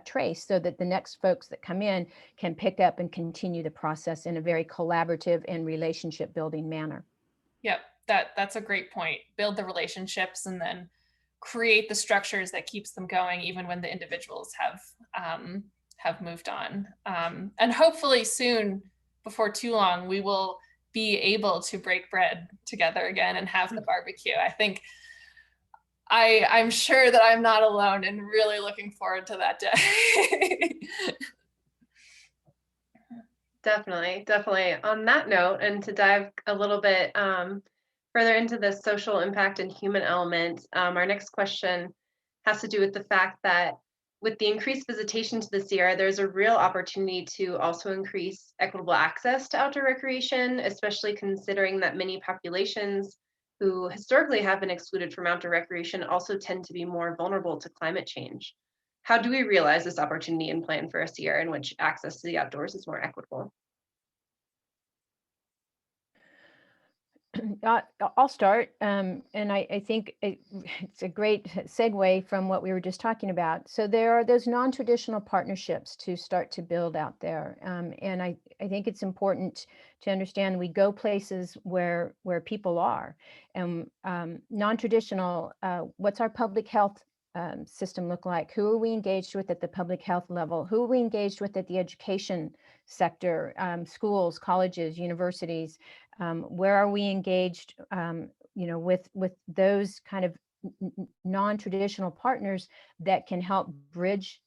trace so that the next folks that come in can pick up and continue the process in a very collaborative and relationship building manner. Yep, that's a great point. Build the relationships and then create the structures that keeps them going even when the individuals have moved on. And hopefully soon, before too long, we will be able to break bread together again and have the barbecue. I think I'm sure that I'm not alone and really looking forward to that day. Definitely. On that note, and to dive a little bit further into the social impact and human element, our next question has to do with the fact that with the increased visitation to the Sierra, there's a real opportunity to also increase equitable access to outdoor recreation, especially considering that many populations who historically have been excluded from outdoor recreation also tend to be more vulnerable to climate change. How do we realize this opportunity and plan for a Sierra in which access to the outdoors is more equitable? I'll start, and I think it's a great segue from what we were just talking about. So there are those non-traditional partnerships to start to build out there, and I think it's important to understand we go places where people are, and non-traditional. What's our public health system look like? Who are we engaged with at the public health level? Who are we engaged with at the education sector, schools, colleges, universities? Where are we engaged, with those kind of non-traditional partners that can help bridge,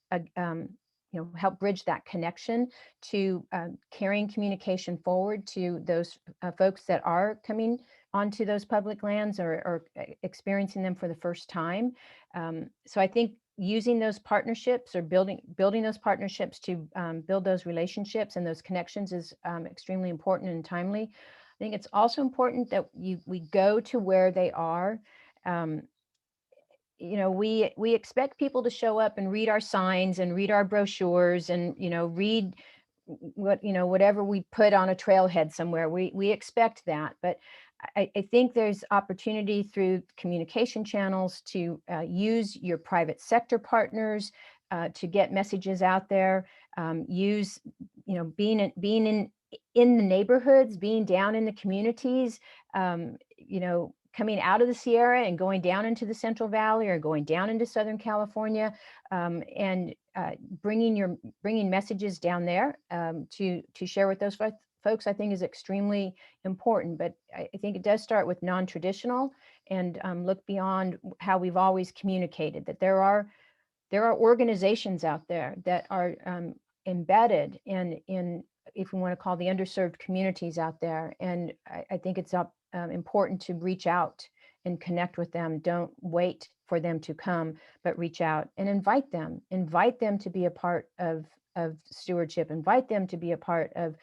help bridge that connection to carrying communication forward to those folks that are coming onto those public lands or experiencing them for the first time. So I think using those partnerships or building those partnerships to build those relationships and those connections is extremely important and timely. I think it's also important that we go to where they are. We expect people to show up and read our signs and read our brochures and read whatever we put on a trailhead somewhere. We expect that, but I think there's opportunity through communication channels to use your private sector partners to get messages out there. Use being in the neighborhoods, being down in the communities, coming out of the Sierra and going down into the Central Valley or going down into Southern California, and bringing messages down there to share with those folks, I think is extremely important. But I think it does start with non-traditional and look beyond how we've always communicated, that there are organizations out there that are embedded in if we want to call the underserved communities out there. And I think it's important to reach out and connect with them. Don't wait for them to come, but reach out and invite them to be a part of stewardship, invite them to be a part of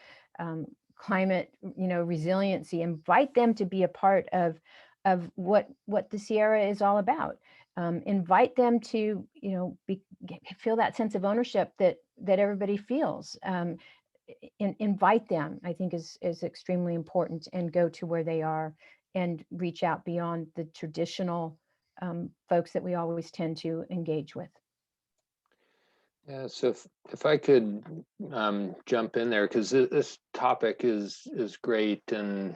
climate, resiliency, invite them to be a part of what the Sierra is all about. Invite them to, feel that sense of ownership that everybody feels. Invite them, I think is extremely important, and go to where they are and reach out beyond the traditional folks that we always tend to engage with. Yeah, so if I could jump in there, because this topic is great, and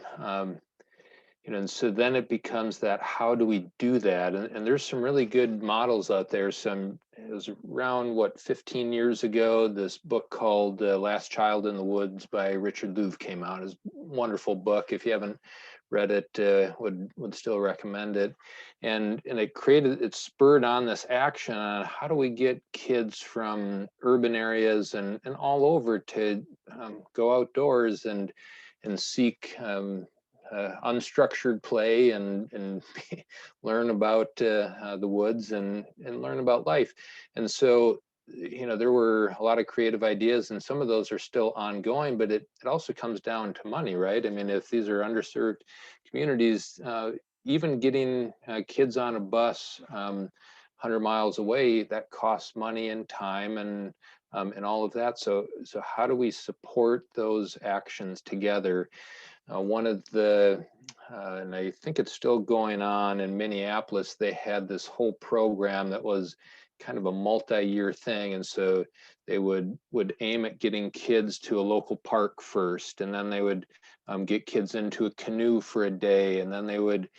and so then it becomes that, how do we do that? And there's some really good models out there. It was around 15 years ago, this book called Last Child in the Woods by Richard Louv came out. It's a wonderful book. If you haven't read it, would still recommend it. And it spurred on this action on how do we get kids from urban areas and all over to go outdoors and seek unstructured play and learn about the woods and learn about life. And so there were a lot of creative ideas, and some of those are still ongoing, but it also comes down to money, right? I mean, if these are underserved communities, even getting kids on a bus 100 miles away, that costs money and time and all of that. So how do we support those actions together? One of the, and I think it's still going on in Minneapolis, they had this whole program that was kind of a multi-year thing. And so they would aim at getting kids to a local park first, and then they would get kids into a canoe for a day, and then they would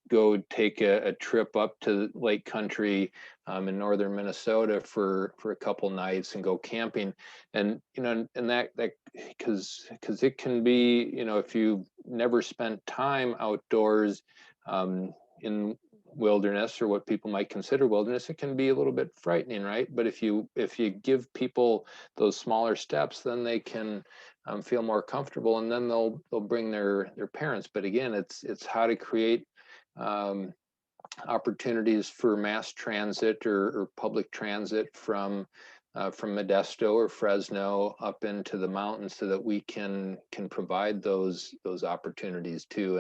go take a trip up to Lake Country in northern Minnesota for a couple nights and go camping. And and that because it can be, if you never spent time outdoors in wilderness, or what people might consider wilderness, it can be a little bit frightening, right? But if you give people those smaller steps, then they can feel more comfortable, and then they'll bring their parents. But again, it's how to create opportunities for mass transit or public transit from from Modesto or Fresno up into the mountains so that we can provide those opportunities too.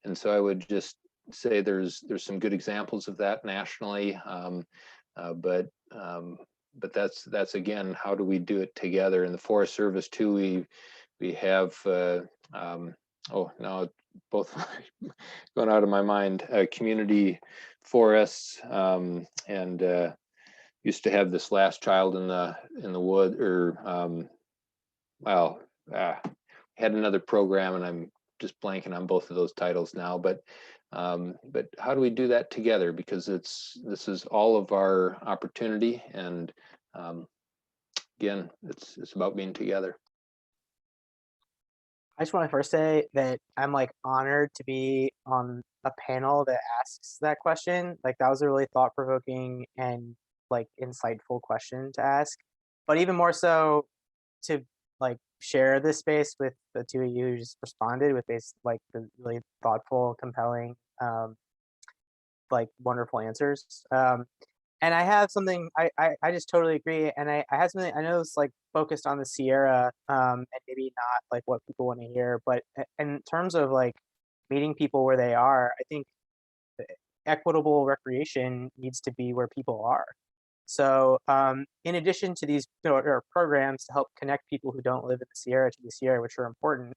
And so I would just say there's some good examples of that nationally, but that's again, how do we do it together? In the Forest Service too, we have oh, now both going out of my mind, community forests, and used to have this last child in the wood, or well, had another program, and I'm just blanking on both of those titles now. But how do we do that together? Because this is all of our opportunity, and again, it's about being together. I just want to first say that I'm like honored to be on a panel that asks that question. Like, that was a really thought-provoking and like insightful question to ask. But even more so to like share this space with the two of you who just responded with this like the really thoughtful, compelling, like wonderful answers. And I have something, I just totally agree. And I have something, I know it's like focused on the Sierra, and maybe not like what people want to hear, but in terms of like meeting people where they are, I think equitable recreation needs to be where people are. So in addition to these programs to help connect people who don't live in the Sierra to the Sierra, which are important,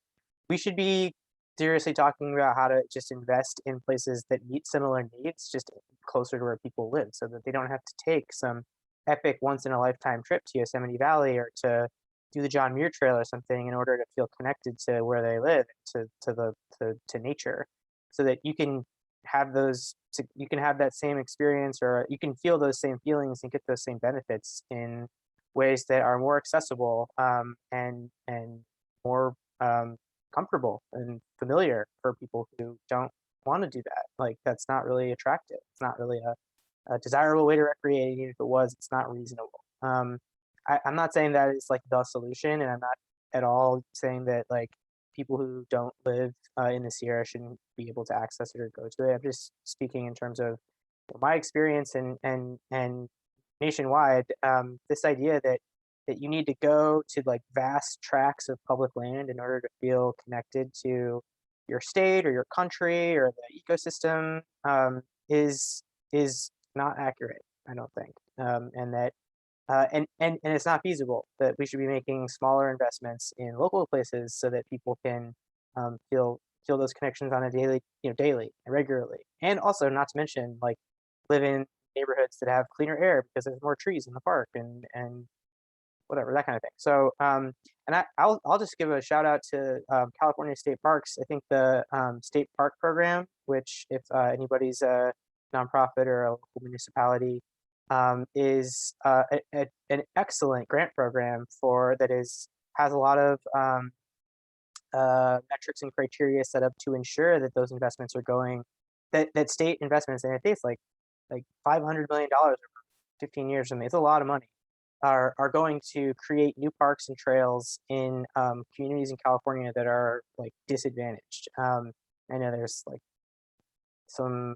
we should be seriously talking about how to just invest in places that meet similar needs, just closer to where people live, so that they don't have to take some epic once-in-a-lifetime trip to Yosemite Valley or to do the John Muir Trail or something in order to feel connected to where they live, to nature, so that you can have that same experience, or you can feel those same feelings and get those same benefits in ways that are more accessible, and more comfortable and familiar for people who don't want to do that. Like, that's not really attractive. It's not really a desirable way to recreate. Even if it was, it's not reasonable. I'm not saying that it's like the solution, and I'm not at all saying that like people who don't live in the Sierra shouldn't be able to access it or go to it. I'm just speaking in terms of my experience and nationwide. This idea that you need to go to like vast tracts of public land in order to feel connected to your state or your country or the ecosystem, is not accurate, I don't think, and that and it's not feasible. That we should be making smaller investments in local places so that people can feel those connections on a daily and regularly, and also not to mention like live in neighborhoods that have cleaner air because there's more trees in the park and whatever, that kind of thing. So and I'll just give a shout out to California State Parks. I think the state park program, which if anybody's a nonprofit or a local municipality, is an excellent grant program has a lot of metrics and criteria set up to ensure that those investments are going, that state investments, and I think it's like $500 million over 15 years. I mean, it's a lot of money. Are going to create new parks and trails in communities in California that are like disadvantaged. I know there's like some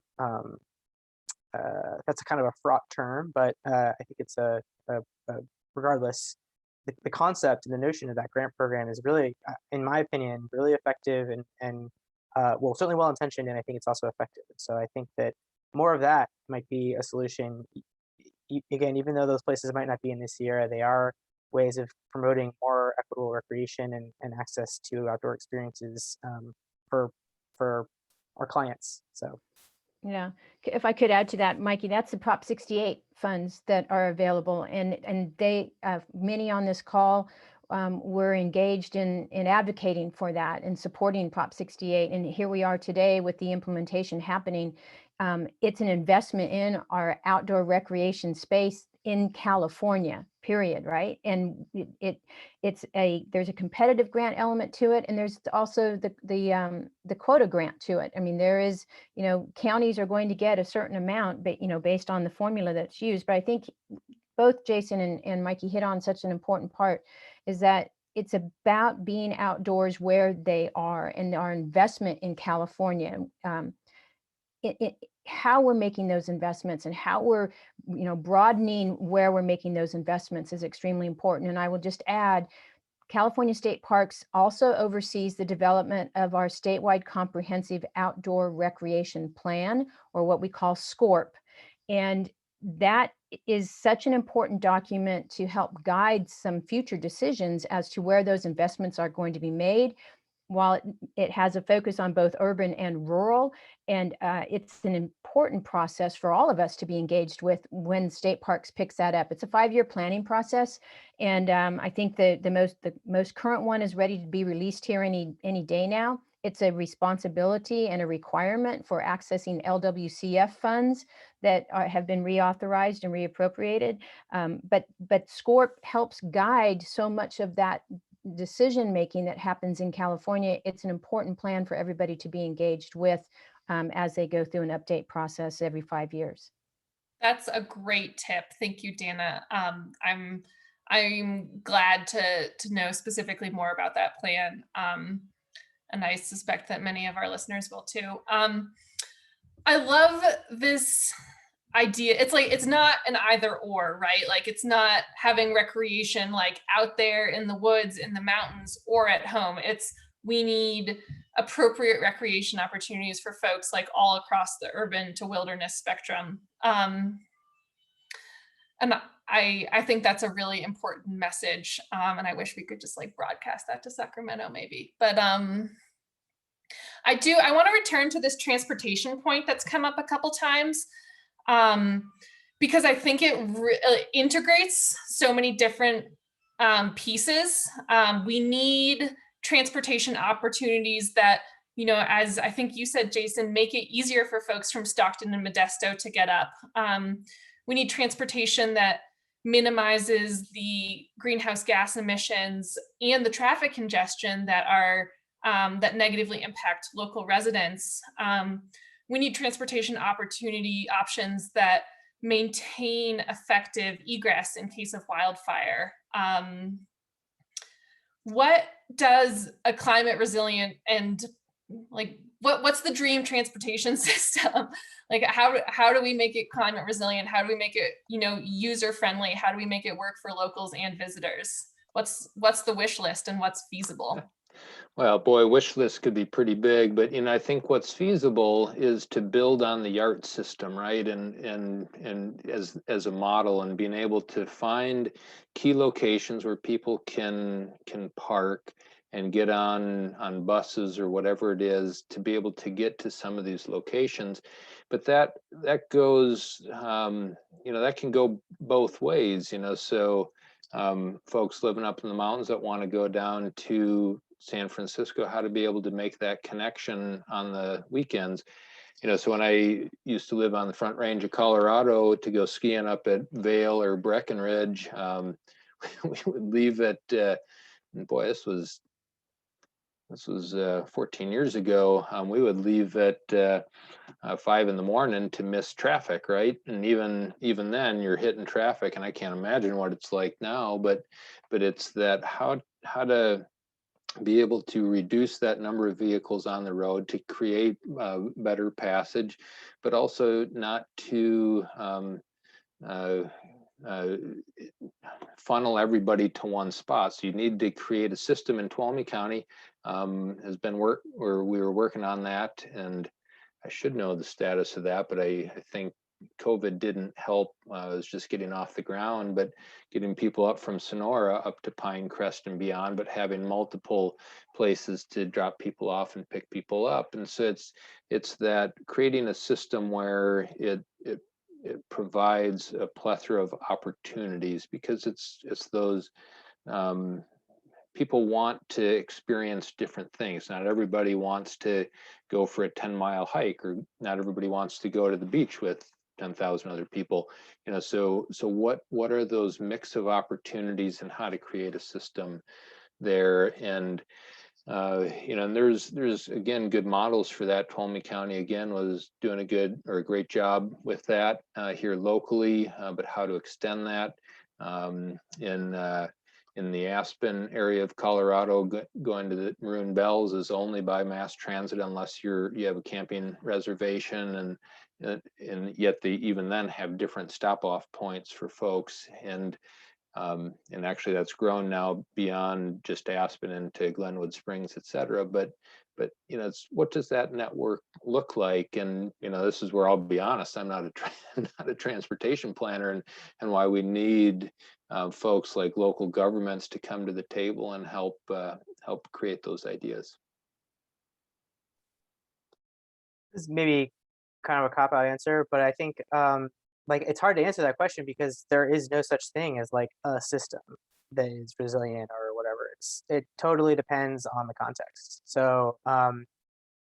that's kind of a fraught term, but I think it's a regardless, the concept and the notion of that grant program is really, in my opinion, really effective and well, certainly well intentioned, and I think it's also effective. So I think that more of that might be a solution. Again, even though those places might not be in the Sierra, they are ways of promoting more equitable recreation and access to outdoor experiences for our clients. So, yeah, if I could add to that, Mikey, that's the Prop 68 funds that are available, and they many on this call were engaged in advocating for that and supporting Prop 68. And here we are today with the implementation happening. It's an investment in our outdoor recreation space in California, period, right? And there's a competitive grant element to it, and there's also the quota grant to it. I mean, there is, counties are going to get a certain amount, but based on the formula that's used. But I think both Jason and Mikey hit on such an important part, is that it's about being outdoors where they are, and our investment in California. how we're making those investments and how we're, broadening where we're making those investments is extremely important. And I will just add, California State Parks also oversees the development of our statewide comprehensive outdoor recreation plan, or what we call SCORP. And that is such an important document to help guide some future decisions as to where those investments are going to be made. While it has a focus on both urban and rural, and it's an important process for all of us to be engaged with when State Parks picks that up. It's a 5-year planning process, and I think the most current one is ready to be released here any day now. It's a responsibility and a requirement for accessing LWCF funds that have been reauthorized and reappropriated. But SCORP helps guide so much of that decision making that happens in California. It's an important plan for everybody to be engaged with as they go through an update process every 5 years. That's a great tip. Thank you, Danna. I'm glad to know specifically more about that plan. And I suspect that many of our listeners will too. I love this idea. It's like, it's not an either or, right? Like, it's not having recreation like out there in the woods, in the mountains, or at home. It's, we need appropriate recreation opportunities for folks like all across the urban to wilderness spectrum. And I think that's a really important message. And I wish we could just like broadcast that to Sacramento maybe. But I want to return to this transportation point that's come up a couple times. Because I think it integrates so many different pieces. We need transportation opportunities that, as I think you said, Jason, make it easier for folks from Stockton and Modesto to get up. We need transportation that minimizes the greenhouse gas emissions and the traffic congestion that are that negatively impact local residents. We need transportation options that maintain effective egress in case of wildfire. What does a climate resilient and like, what's the dream transportation system? Like, how do we make it climate resilient? How do we make it, user friendly? How do we make it work for locals and visitors? What's the wish list and what's feasible? Well, boy, wish list could be pretty big, but I think what's feasible is to build on the YART system, right? And as a model, and being able to find key locations where people can park and get on buses or whatever it is to be able to get to some of these locations. But that goes, that can go both ways, so folks living up in the mountains that want to go down to San Francisco, how to be able to make that connection on the weekends. So when I used to live on the Front Range of Colorado to go skiing up at Vail or Breckenridge, we would leave at, boy, this was 14 years ago. We would leave at 5 in the morning to miss traffic, right? And even then you're hitting traffic, and I can't imagine what it's like now, but it's that how to be able to reduce that number of vehicles on the road to create better passage, but also not to funnel everybody to one spot. So you need to create a system in Tuolumne County. We were working on that, and I should know the status of that, but I think COVID didn't help. I was just getting off the ground, but getting people up from Sonora up to Pinecrest and beyond, but having multiple places to drop people off and pick people up. And so it's that creating a system where it provides a plethora of opportunities, because it's those people want to experience different things. Not everybody wants to go for a 10-mile hike, or not everybody wants to go to the beach with 10,000 other people. So what are those mix of opportunities, and how to create a system there? And and there's again good models for that. Tuolumne County again was doing a great job with that here locally, but how to extend that in the Aspen area of Colorado, going to the Maroon Bells is only by mass transit unless you have a camping reservation, and yet they even then have different stop off points for folks. And actually that's grown now beyond just Aspen into Glenwood Springs, et cetera. But you know, it's what does that network look like? And you know, this is where I'll be honest, I'm not not a transportation planner, and why we need folks like local governments to come to the table and help create those ideas. This is maybe kind of a cop-out answer, but I think like it's hard to answer that question because there is no such thing as like a system that is resilient or whatever. It totally depends on the context. So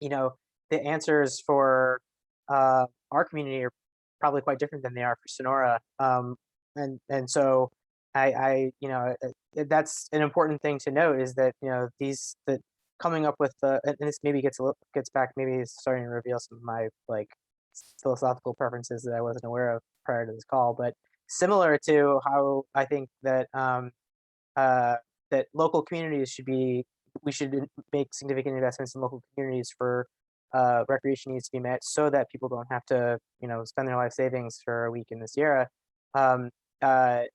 you know, the answers for our community are probably quite different than they are for Sonora. And so you know, that's an important thing to note is that, you know, that coming up with and this maybe gets back, maybe it's starting to reveal some of my like philosophical preferences that I wasn't aware of prior to this call, but similar to how I think that that local communities we should make significant investments in local communities for recreation needs to be met so that people don't have to, you know, spend their life savings for a week in the Sierra. Um, I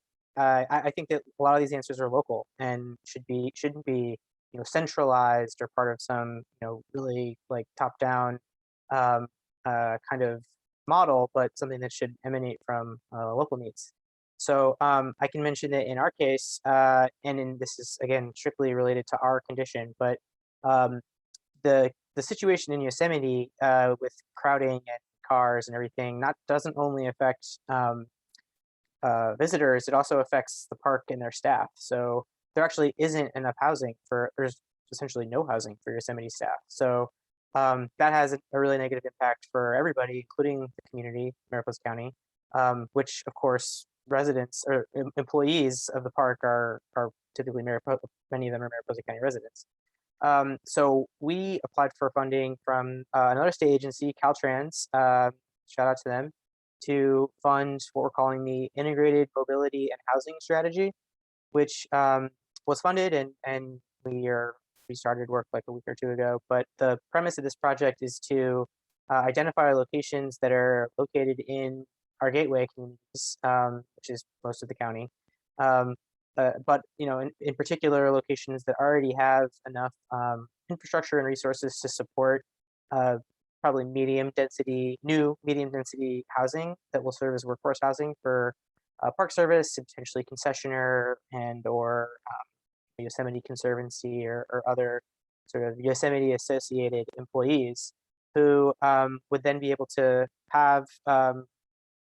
think that a lot of these answers are local and shouldn't be, you know, centralized or part of some, you know, really like top down um, kind of model, but something that should emanate from local needs. So I can mention that in our case, this is again strictly related to our condition, but um, the situation in Yosemite with crowding and cars and everything doesn't only affect visitors, it also affects the park and their staff. So there actually isn't enough housing there's essentially no housing for Yosemite staff. So that has a really negative impact for everybody, including the community, Mariposa County, which of course residents or employees of the park are typically many of them are Mariposa County residents. So we applied for funding from another state agency, Caltrans, shout out to them, to fund what we're calling the Integrated Mobility and Housing Strategy, which was funded and we started work like a week or two ago. But the premise of this project is to identify locations that are located in our gateway communities, which is most of the county. But you know, in particular, locations that already have enough infrastructure and resources to support probably medium density housing that will serve as workforce housing for Park Service and potentially concessionaire or Yosemite Conservancy or other sort of Yosemite associated employees who would then be able to have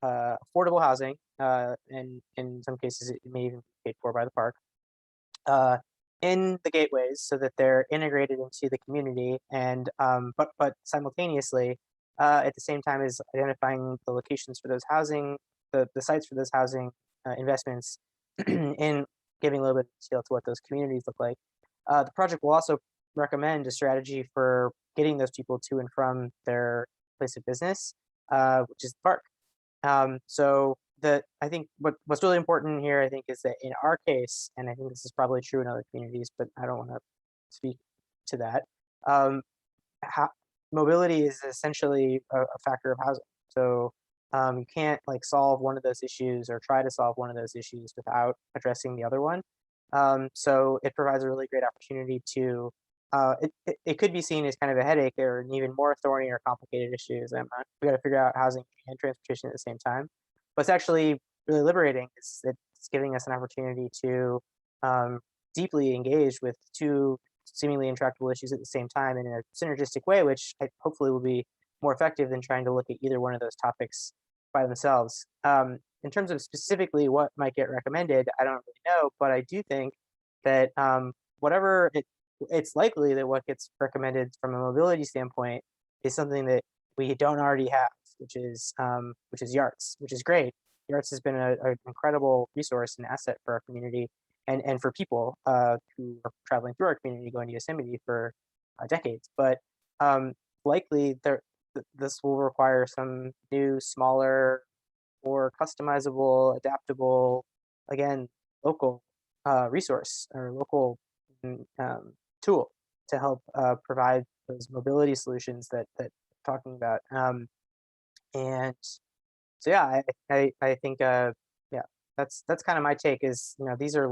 affordable housing, and in some cases it may even be paid for by the park, in the gateways so that they're integrated into the community, and but simultaneously at the same time as identifying the locations for those housing, the sites for those housing investments, and giving a little bit of detail to what those communities look like. The project will also recommend a strategy for getting those people to and from their place of business, which is the park. So I think what's really important here, I think, is that in our case, and I think this is probably true in other communities, but I don't want to speak to that. Mobility is essentially a factor of housing. So you can't like solve one of those issues or try to solve one of those issues without addressing the other one. So it provides a really great opportunity to. It could be seen as kind of a headache or an even more thorny or complicated issue. We got to figure out housing and transportation at the same time. But it's actually really liberating. It's giving us an opportunity to deeply engage with two seemingly intractable issues at the same time in a synergistic way, which hopefully will be more effective than trying to look at either one of those topics by themselves. In terms of specifically what might get recommended, I don't really know, but I do think that it's likely that what gets recommended from a mobility standpoint is something that we don't already have, which is YARTS, which is great. YARTS has been an incredible resource and asset for our community and for people who are traveling through our community going to Yosemite for decades. But likely this will require some new, smaller, more customizable, adaptable, again, local resource or local tool to help provide those mobility solutions that we're talking about. And so yeah, I think yeah, that's kind of my take is, these are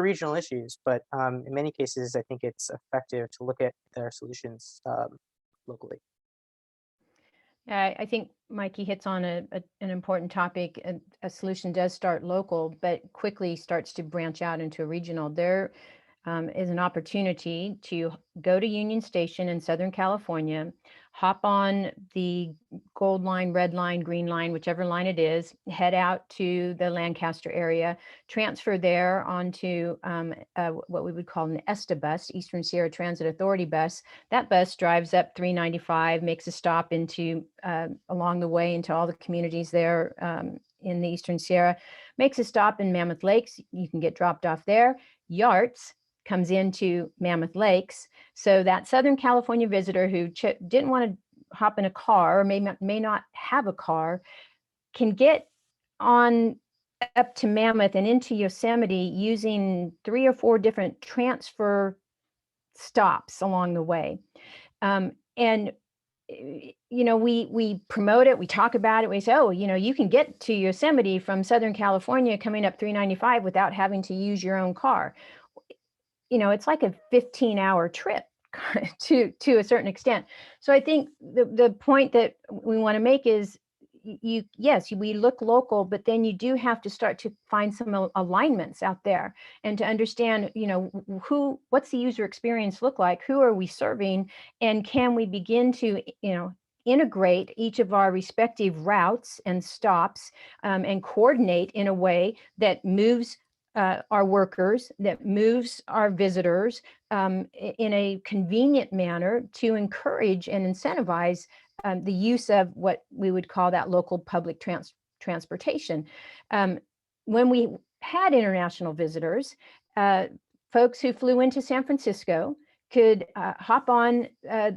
regional issues, but in many cases I think it's effective to look at their solutions locally. I think Mikey hits on an important topic. A solution does start local, but quickly starts to branch out into a regional. There is an opportunity to go to Union Station in Southern California, hop on the gold line, red line, green line, whichever line it is, head out to the Lancaster area, transfer there onto what we would call an ESTA bus, Eastern Sierra Transit Authority bus. That bus drives up 395, makes a stop into along the way into all the communities there in the Eastern Sierra, makes a stop in Mammoth Lakes. You can get dropped off there. Yarts comes into Mammoth Lakes. So that Southern California visitor who didn't want to hop in a car or may not have a car can get on up to Mammoth and into Yosemite using 3 or 4 different transfer stops along the way. And we promote it, we talk about it, we say, oh, you can get to Yosemite from Southern California coming up 395 without having to use your own car. It's like a 15-hour trip to a certain extent. So I think the point that we want to make is yes, we look local, but then you do have to start to find some alignments out there and to understand, what's the user experience look like? Who are we serving? And can we begin to, integrate each of our respective routes and stops and coordinate in a way that moves our workers, that moves our visitors in a convenient manner to encourage and incentivize the use of what we would call that local public transportation. When we had international visitors, folks who flew into San Francisco could hop on a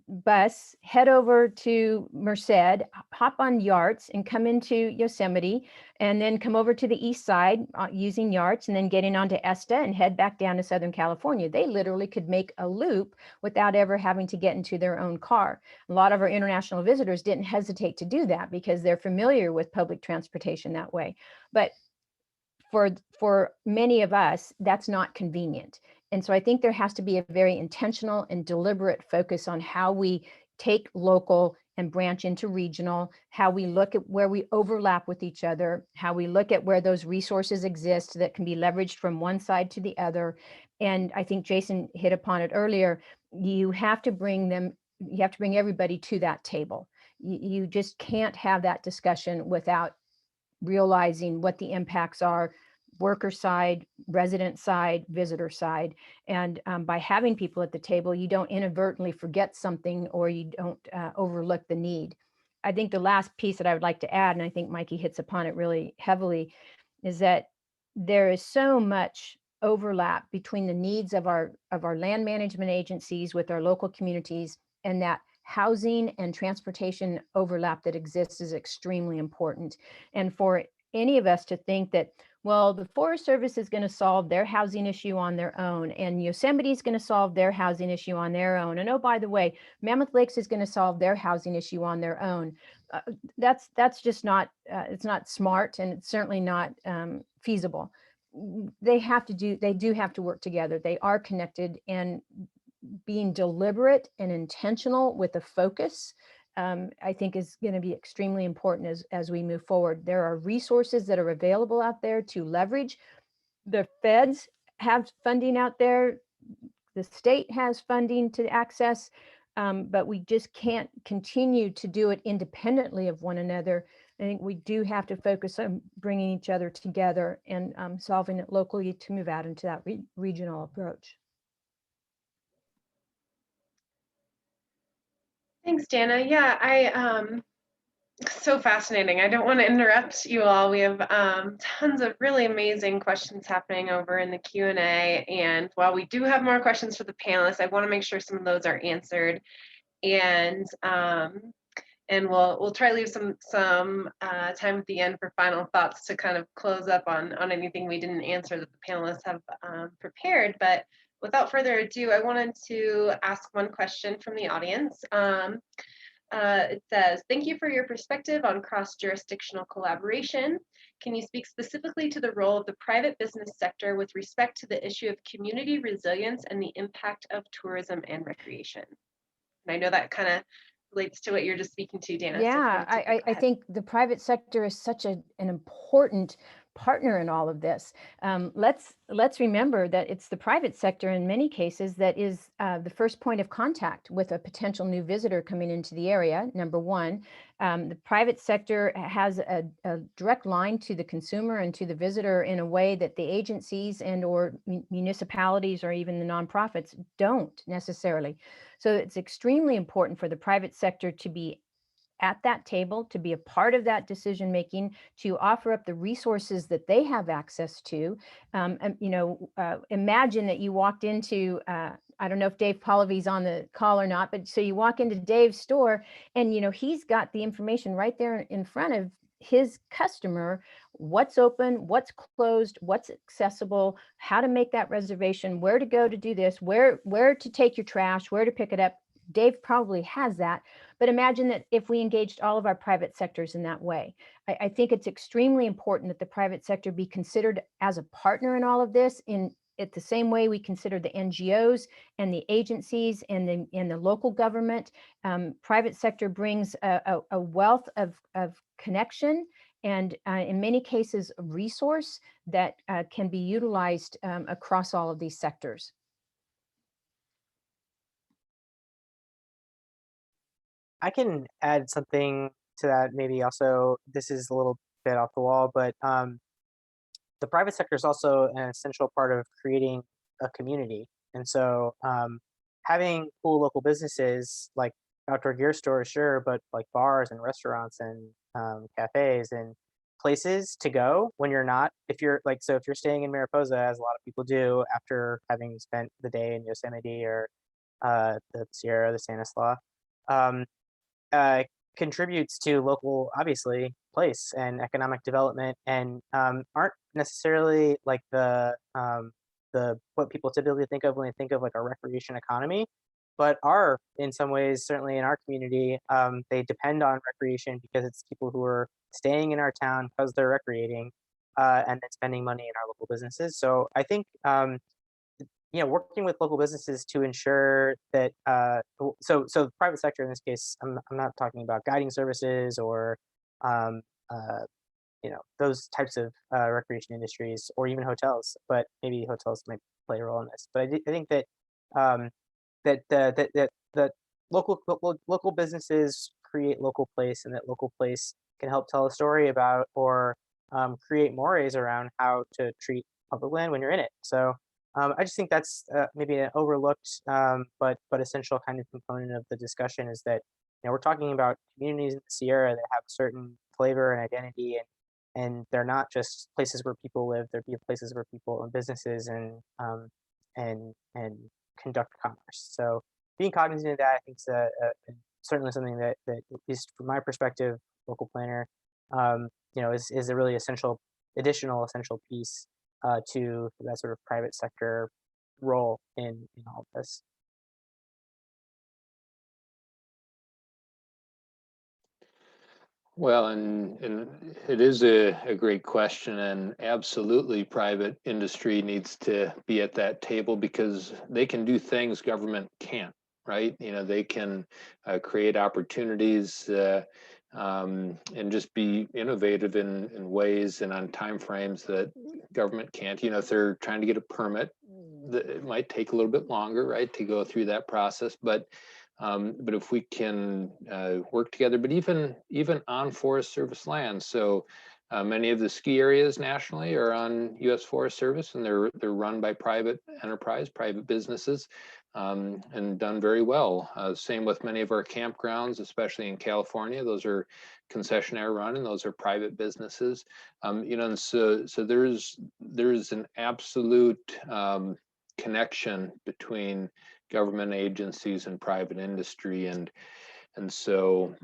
bus, head over to Merced, hop on Yarts and come into Yosemite, and then come over to the east side using Yarts and then getting onto ESTA and head back down to Southern California. They literally could make a loop without ever having to get into their own car. A lot of our international visitors didn't hesitate to do that because they're familiar with public transportation that way. But for many of us, that's not convenient. And so I think there has to be a very intentional and deliberate focus on how we take local and branch into regional, how we look at where we overlap with each other, how we look at where those resources exist that can be leveraged from one side to the other. And I think Jason hit upon it earlier. You have to bring everybody to that table. You just can't have that discussion without realizing what the impacts are, worker side, resident side, visitor side. And by having people at the table, you don't inadvertently forget something or you don't overlook the need. I think the last piece that I would like to add, and I think Mikey hits upon it really heavily, is that there is so much overlap between the needs of our land management agencies with our local communities, and that housing and transportation overlap that exists is extremely important. And for any of us to think that, well, the Forest Service is going to solve their housing issue on their own, and Yosemite is going to solve their housing issue on their own, and oh, by the way, Mammoth Lakes is going to solve their housing issue on their own. That's just not, it's not smart, and it's certainly not feasible. They do have to work together. They are connected, and being deliberate and intentional with a focus, I think is going to be extremely important as we move forward. There are resources that are available out there to leverage. The feds have funding out there. The state has funding to access, but we just can't continue to do it independently of one another. I think we do have to focus on bringing each other together and solving it locally to move out into that regional approach. Thanks, Danna. Yeah, so fascinating. I don't want to interrupt you all. We have tons of really amazing questions happening over in the Q&A. And while we do have more questions for the panelists, I want to make sure some of those are answered. And we'll try to leave some time at the end for final thoughts to kind of close up on anything we didn't answer that the panelists have prepared. But without further ado, I wanted to ask one question from the audience. It says, thank you for your perspective on cross-jurisdictional collaboration. Can you speak specifically to the role of the private business sector with respect to the issue of community resilience and the impact of tourism and recreation? And I know that kind of relates to what you're just speaking to, Danna. So Yeah, I think the private sector is such an important partner in all of this. Let's remember that it's the private sector in many cases that is the first point of contact with a potential new visitor coming into the area, number one. The private sector has a direct line to the consumer and to the visitor in a way that the agencies and or municipalities or even the nonprofits don't necessarily. So it's extremely important for the private sector to be at that table, to be a part of that decision making, to offer up the resources that they have access to. Imagine that you walked into, I don't know if Dave Pollivy's on the call or not, but so you walk into Dave's store and, he's got the information right there in front of his customer, what's open, what's closed, what's accessible, how to make that reservation, where to go to do this, where to take your trash, where to pick it up. Dave probably has that. But imagine that if we engaged all of our private sectors in that way. I think it's extremely important that the private sector be considered as a partner in all of this in the same way we consider the NGOs and the agencies and the local government. Private sector brings a wealth of connection and in many cases, a resource that can be utilized across all of these sectors. I can add something to that. Maybe also, this is a little bit off the wall, but the private sector is also an essential part of creating a community. And so having cool local businesses like outdoor gear stores, sure, but like bars and restaurants and cafes and places to go when you're not, if you're staying in Mariposa, as a lot of people do after having spent the day in Yosemite or the Sierra, the Stanislaus, contributes to local, obviously, place and economic development, and aren't necessarily like the what people typically think of when they think of like a recreation economy, but are in some ways, certainly in our community, they depend on recreation because it's people who are staying in our town because they're recreating and then spending money in our local businesses. So I think working with local businesses to ensure that so the private sector in this case, I'm not talking about guiding services or um, those types of recreation industries or even hotels, but maybe hotels might play a role in this. But I think that that local businesses create local place, and that local place can help tell a story about or create mores around how to treat public land when you're in it. So I just think that's maybe an overlooked but essential kind of component of the discussion, is that we're talking about communities in the Sierra that have a certain flavor and identity, and they're not just places where people live; they're places where people own businesses and conduct commerce. So being cognizant of that, I think, is certainly something that at least from my perspective, local planner, is a really additional essential piece to that sort of private sector role in all of this. Well, and it is a great question, and absolutely private industry needs to be at that table because they can do things government can't, right? They can create opportunities and just be innovative in ways and on timeframes that government can't. If they're trying to get a permit, it might take a little bit longer, right, to go through that process, but if we can work together, but even on Forest Service land. So many of the ski areas nationally are on U.S. Forest Service, and they're run by private enterprise, private businesses, and done very well. Same with many of our campgrounds, especially in California. Those are concessionaire run, and those are private businesses. And so there's an absolute connection between government agencies and private industry, and so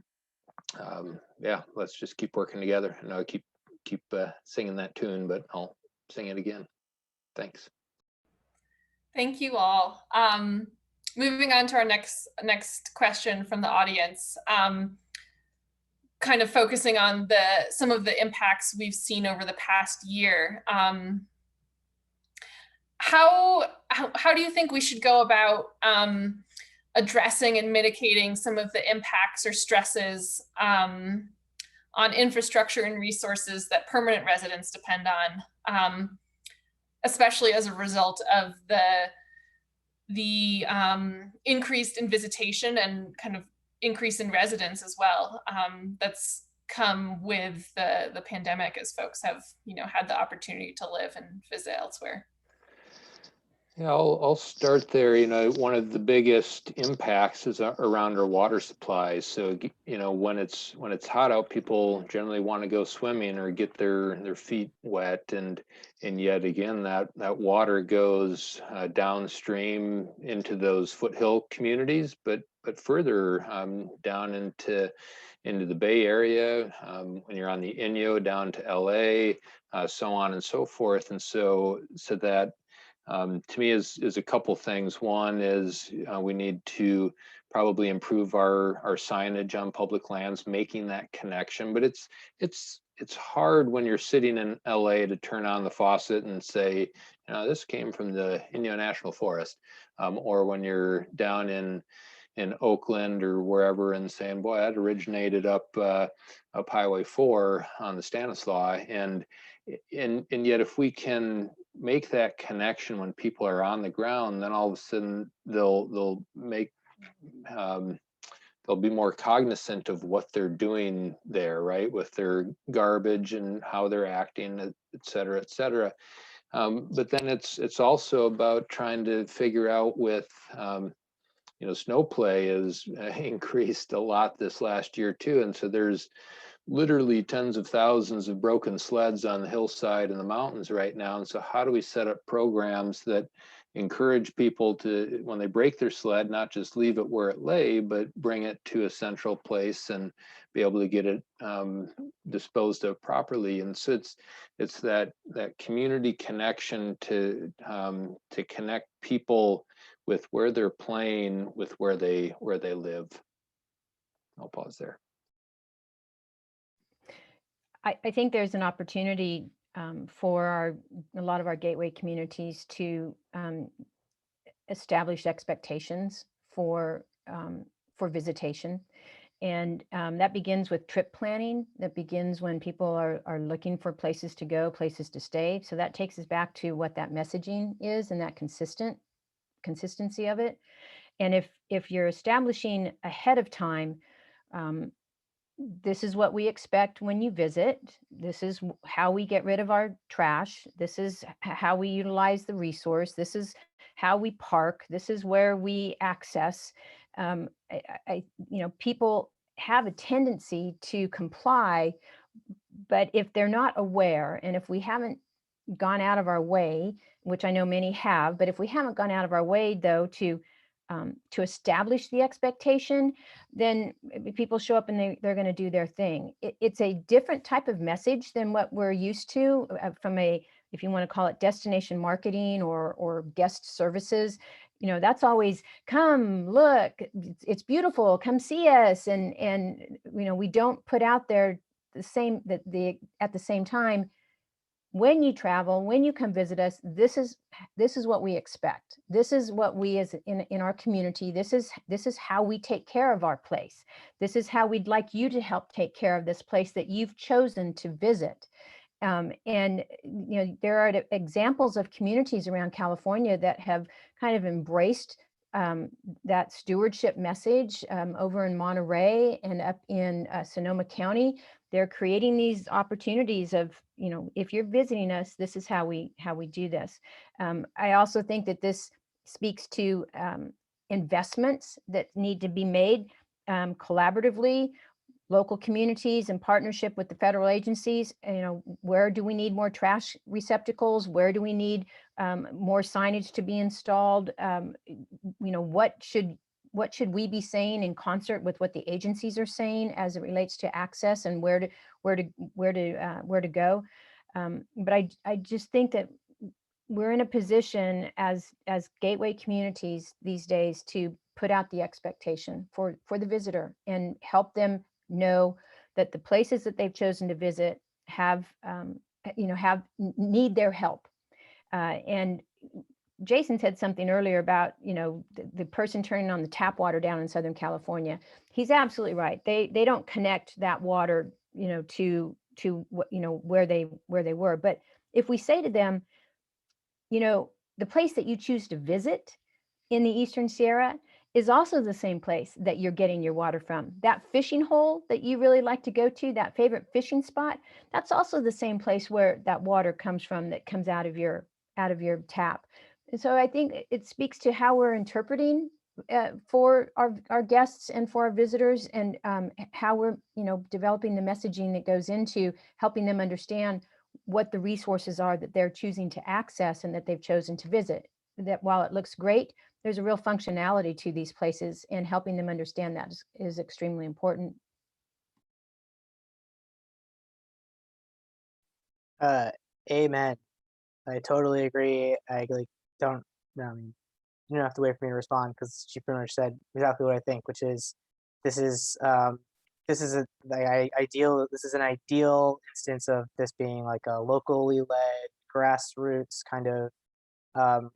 yeah, let's just keep working together. And I'll keep singing that tune, but I'll sing it again. Thanks. Thank you all. moving on to our next question from the audience, kind of focusing on some of the impacts we've seen over the past year. How do you think we should go about addressing and mitigating some of the impacts or stresses on infrastructure and resources that permanent residents depend on, especially as a result of the increase in visitation and kind of increase in residents as well, that's come with the pandemic, as folks have, had the opportunity to live and visit elsewhere? Yeah, I'll start there. One of the biggest impacts is around our water supplies. So, when it's hot out, people generally want to go swimming or get their feet wet, and yet again, that water goes downstream into those foothill communities, but further down into the Bay Area, when you're on the Inyo down to LA, so on and so forth. And so that to me is a couple things. One is we need to probably improve our signage on public lands, making that connection. But it's hard when you're sitting in LA to turn on the faucet and say, this came from the Inyo National Forest, or when you're down in Oakland or wherever and saying, boy, that originated up Highway 4 on the Stanislaus. And yet if we can make that connection when people are on the ground, then all of a sudden they'll be more cognizant of what they're doing there, right, with their garbage and how they're acting, et cetera, et cetera. But then it's also about trying to figure out with snow play has increased a lot this last year too, and so there's literally tens of thousands of broken sleds on the hillside and the mountains right now. And so how do we set up programs that encourage people to, when they break their sled, not just leave it where it lay, but bring it to a central place and be able to get it disposed of properly. And so it's that community connection to connect people with where they're playing, with where they live. I'll pause there. I think there's an opportunity for a lot of our gateway communities to establish expectations for visitation. And that begins with trip planning. That begins when people are looking for places to go, places to stay. So that takes us back to what that messaging is and that consistency of it. And if you're establishing ahead of time, this is what we expect when you visit. This is how we get rid of our trash. This is how we utilize the resource. This is how we park. This is where we access. People have a tendency to comply, but if they're not aware, and if we haven't gone out of our way, which I know many have, but if we haven't gone out of our way though to establish the expectation, then people show up and they're going to do their thing. It's a different type of message than what we're used to from if you want to call it destination marketing or guest services. That's always come, look, it's beautiful, come see us. And we don't put out there at the same time, when you travel, when you come visit us, this is what we expect. This is what we as in our community, this is how we take care of our place. This is how we'd like you to help take care of this place that you've chosen to visit. And there are examples of communities around California that have kind of embraced that stewardship message over in Monterey and up in Sonoma County. They're creating these opportunities of, if you're visiting us, this is how we do this. I also think that this speaks to investments that need to be made collaboratively, local communities in partnership with the federal agencies. Where do we need more trash receptacles? Where do we need more signage to be installed? What should we be saying in concert with what the agencies are saying as it relates to access and where to go? But I just think that we're in a position as gateway communities these days to put out the expectation for the visitor and help them know that the places that they've chosen to visit have need their help. And Jason said something earlier about, the person turning on the tap water down in Southern California. He's absolutely right. They don't connect that water, to where they were. But if we say to them, the place that you choose to visit in the Eastern Sierra is also the same place that you're getting your water from. That fishing hole that you really like to go to, that favorite fishing spot, that's also the same place where that water comes from, that comes out of your tap. And so I think it speaks to how we're interpreting for our guests and for our visitors, and how we're developing the messaging that goes into helping them understand what the resources are that they're choosing to access and that they've chosen to visit. That while it looks great, there's a real functionality to these places, and helping them understand that is extremely important. Amen. I totally agree. I don't. I mean, you don't have to wait for me to respond, because she pretty much said exactly what I think, which is this is an ideal instance of this being like a locally led grassroots kind of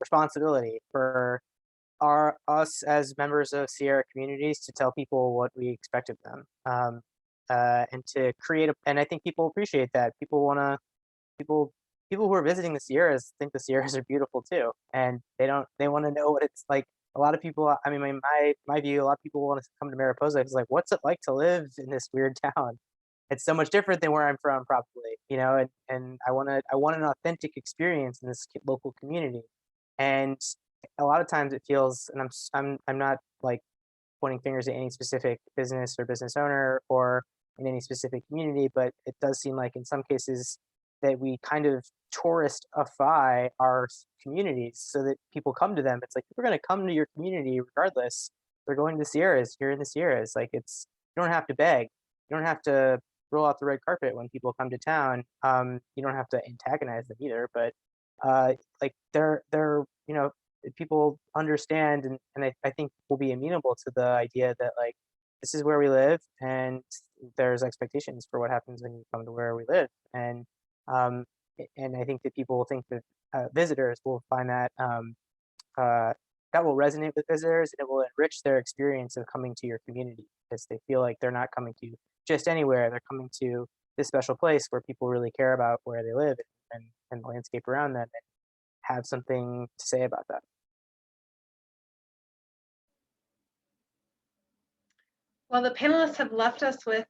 responsibility for us as members of Sierra communities to tell people what we expect of them, and to create and I think people appreciate that. People who are visiting the Sierras think the Sierras are beautiful too, and they want to know what it's like. A lot of people, I mean, my view, a lot of people want to come to Mariposa. It's like, what's it like to live in this weird town? It's so much different than where I'm from, probably, and I want an authentic experience in this local community. And a lot of times it feels, and I'm not like pointing fingers at any specific business or business owner or in any specific community, but it does seem like in some cases that we kind of touristify our communities so that people come to them. It's like, we're going to come to your community regardless. They're going to the Sierras. You're in the Sierras. Like, you don't have to beg. You don't have to roll out the red carpet when people come to town. You don't have to antagonize them either. But like they're people understand, and I think will be amenable to the idea that, like, this is where we live, and there's expectations for what happens when you come to where we live. And I think that people will think that visitors will find that that will resonate with visitors, and it will enrich their experience of coming to your community, because they feel like they're not coming to just anywhere. They're coming to this special place where people really care about where they live and the landscape around them, and have something to say about that. Well, the panelists have left us with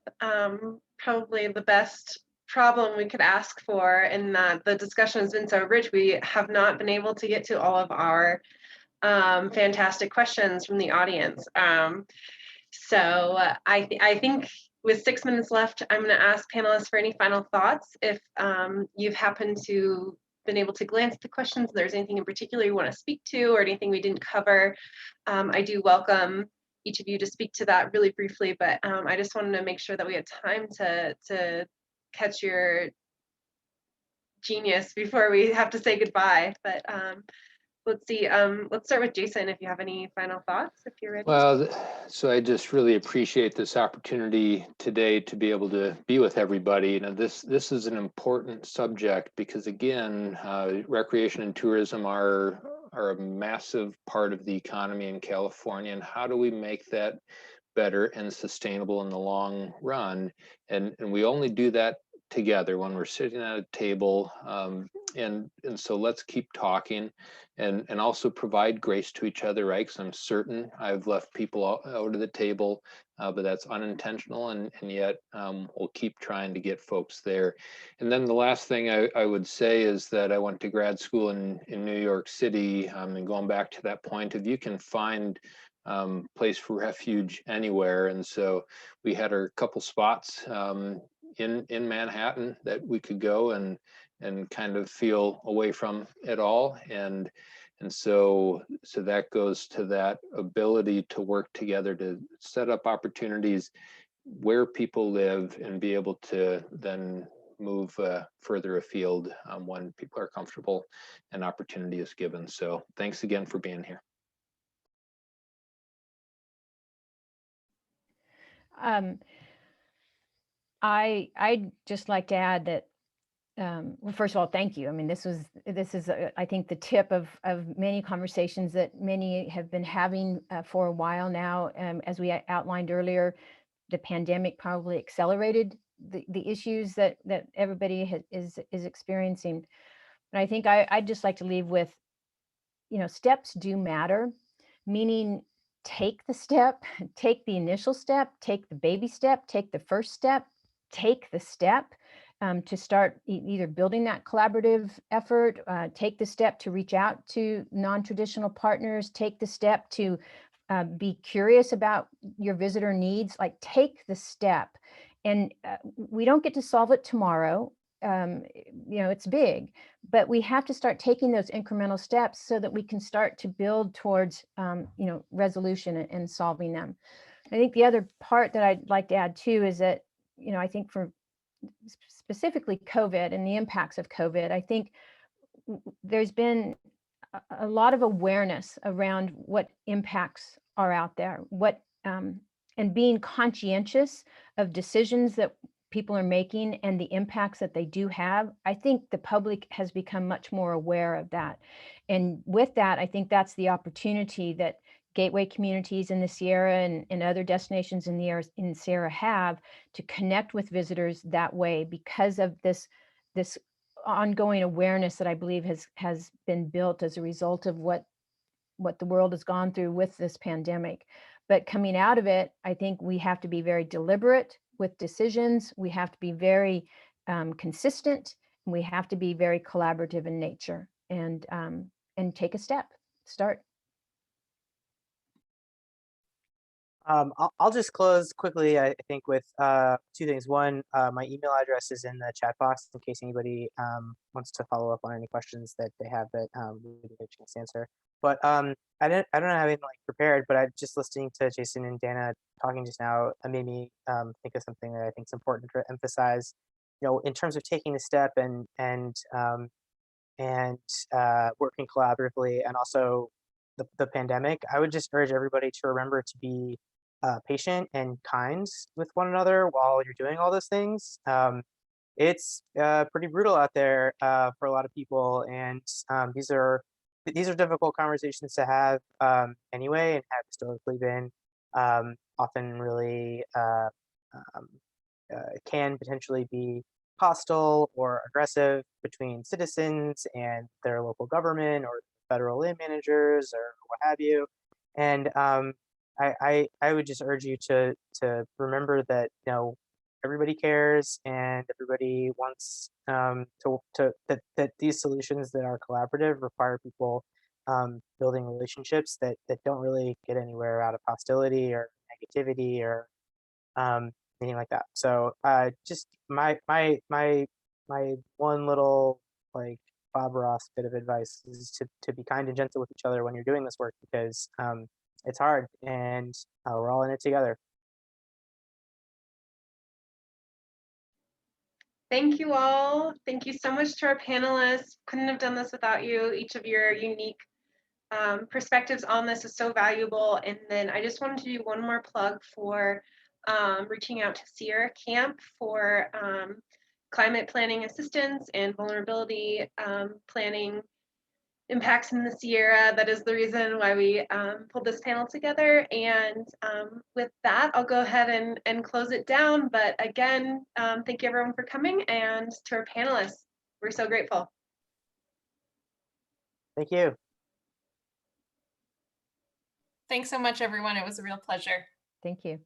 probably the best problem we could ask for, in that the discussion has been so rich. We have not been able to get to all of our fantastic questions from the audience. So I think with 6 minutes left, I'm going to ask panelists for any final thoughts. If you've happened to been able to glance at the questions, if there's anything in particular you want to speak to, or anything we didn't cover, I do welcome each of you to speak to that really briefly. But I just wanted to make sure that we had time to catch your genius before we have to say goodbye. But let's see. Let's start with Jason, if you have any final thoughts, if you're ready. Well, so I just really appreciate this opportunity today to be able to be with everybody. You know, this is an important subject, because again, recreation and tourism are a massive part of the economy in California, and how do we make that better and sustainable in the long run? And we only do that together when we're sitting at a table, and so let's keep talking, and also provide grace to each other, right? Because I'm certain I've left people out of the table, but that's unintentional, and yet we'll keep trying to get folks there. And then the last thing I would say is that I went to grad school in New York City, and going back to that point of, you can find place for refuge anywhere. And so we had our couple spots in Manhattan that we could go and kind of feel away from it all. And so that goes to that ability to work together to set up opportunities where people live, and be able to then move further afield when people are comfortable and opportunity is given. So thanks again for being here. I'd just like to add that, well, first of all, thank you. I mean, this is I think the tip of many conversations that many have been having for a while now. As we outlined earlier, the pandemic probably accelerated the issues that everybody is experiencing. And I think I'd just like to leave with, steps do matter, meaning take the step, take the initial step, take the baby step, take the first step, take the step to start either building that collaborative effort, take the step to reach out to non-traditional partners, take the step to be curious about your visitor needs, like take the step. And we don't get to solve it tomorrow. It's big, but we have to start taking those incremental steps so that we can start to build towards, resolution and solving them. I think the other part that I'd like to add too is that, I think for specifically COVID and the impacts of COVID, I think there's been a lot of awareness around what impacts are out there, and being conscientious of decisions that people are making and the impacts that they do have. I think the public has become much more aware of that. And with that, I think that's the opportunity that gateway communities in the Sierra and other destinations in the Sierra have to connect with visitors that way, because of this ongoing awareness that I believe has been built as a result of what the world has gone through with this pandemic. But coming out of it, I think we have to be very deliberate with decisions. We have to be very consistent, and we have to be very collaborative in nature, and take a step, start. I'll just close quickly, I think, with two things. One, my email address is in the chat box in case anybody wants to follow up on any questions that they have that we didn't get a chance to answer. But I don't have anything prepared, but I just listening to Jason and Danna talking just now, it made me think of something that I think is important to emphasize. In terms of taking the step and working collaboratively, and also the pandemic, I would just urge everybody to remember to be patient and kind with one another while you're doing all those things. It's pretty brutal out there for a lot of people, and these are difficult conversations to have anyway, and have historically been often really can potentially be hostile or aggressive between citizens and their local government or federal land managers or what have you. And I would just urge you to remember that everybody cares and everybody wants that these solutions that are collaborative require people building relationships that don't really get anywhere out of hostility or negativity or anything like that. So just my one little Bob Ross bit of advice is to be kind and gentle with each other when you're doing this work, because it's hard, and we're all in it together. Thank you all. Thank you so much to our panelists. Couldn't have done this without you. Each of your unique perspectives on this is so valuable. And then I just wanted to do one more plug for reaching out to Sierra Camp for climate planning assistance and vulnerability planning impacts in the Sierra. That is the reason why we pulled this panel together. And with that, I'll go ahead and close it down. But again, thank you everyone for coming, and to our panelists, we're so grateful. Thank you. Thanks so much, everyone. It was a real pleasure. Thank you.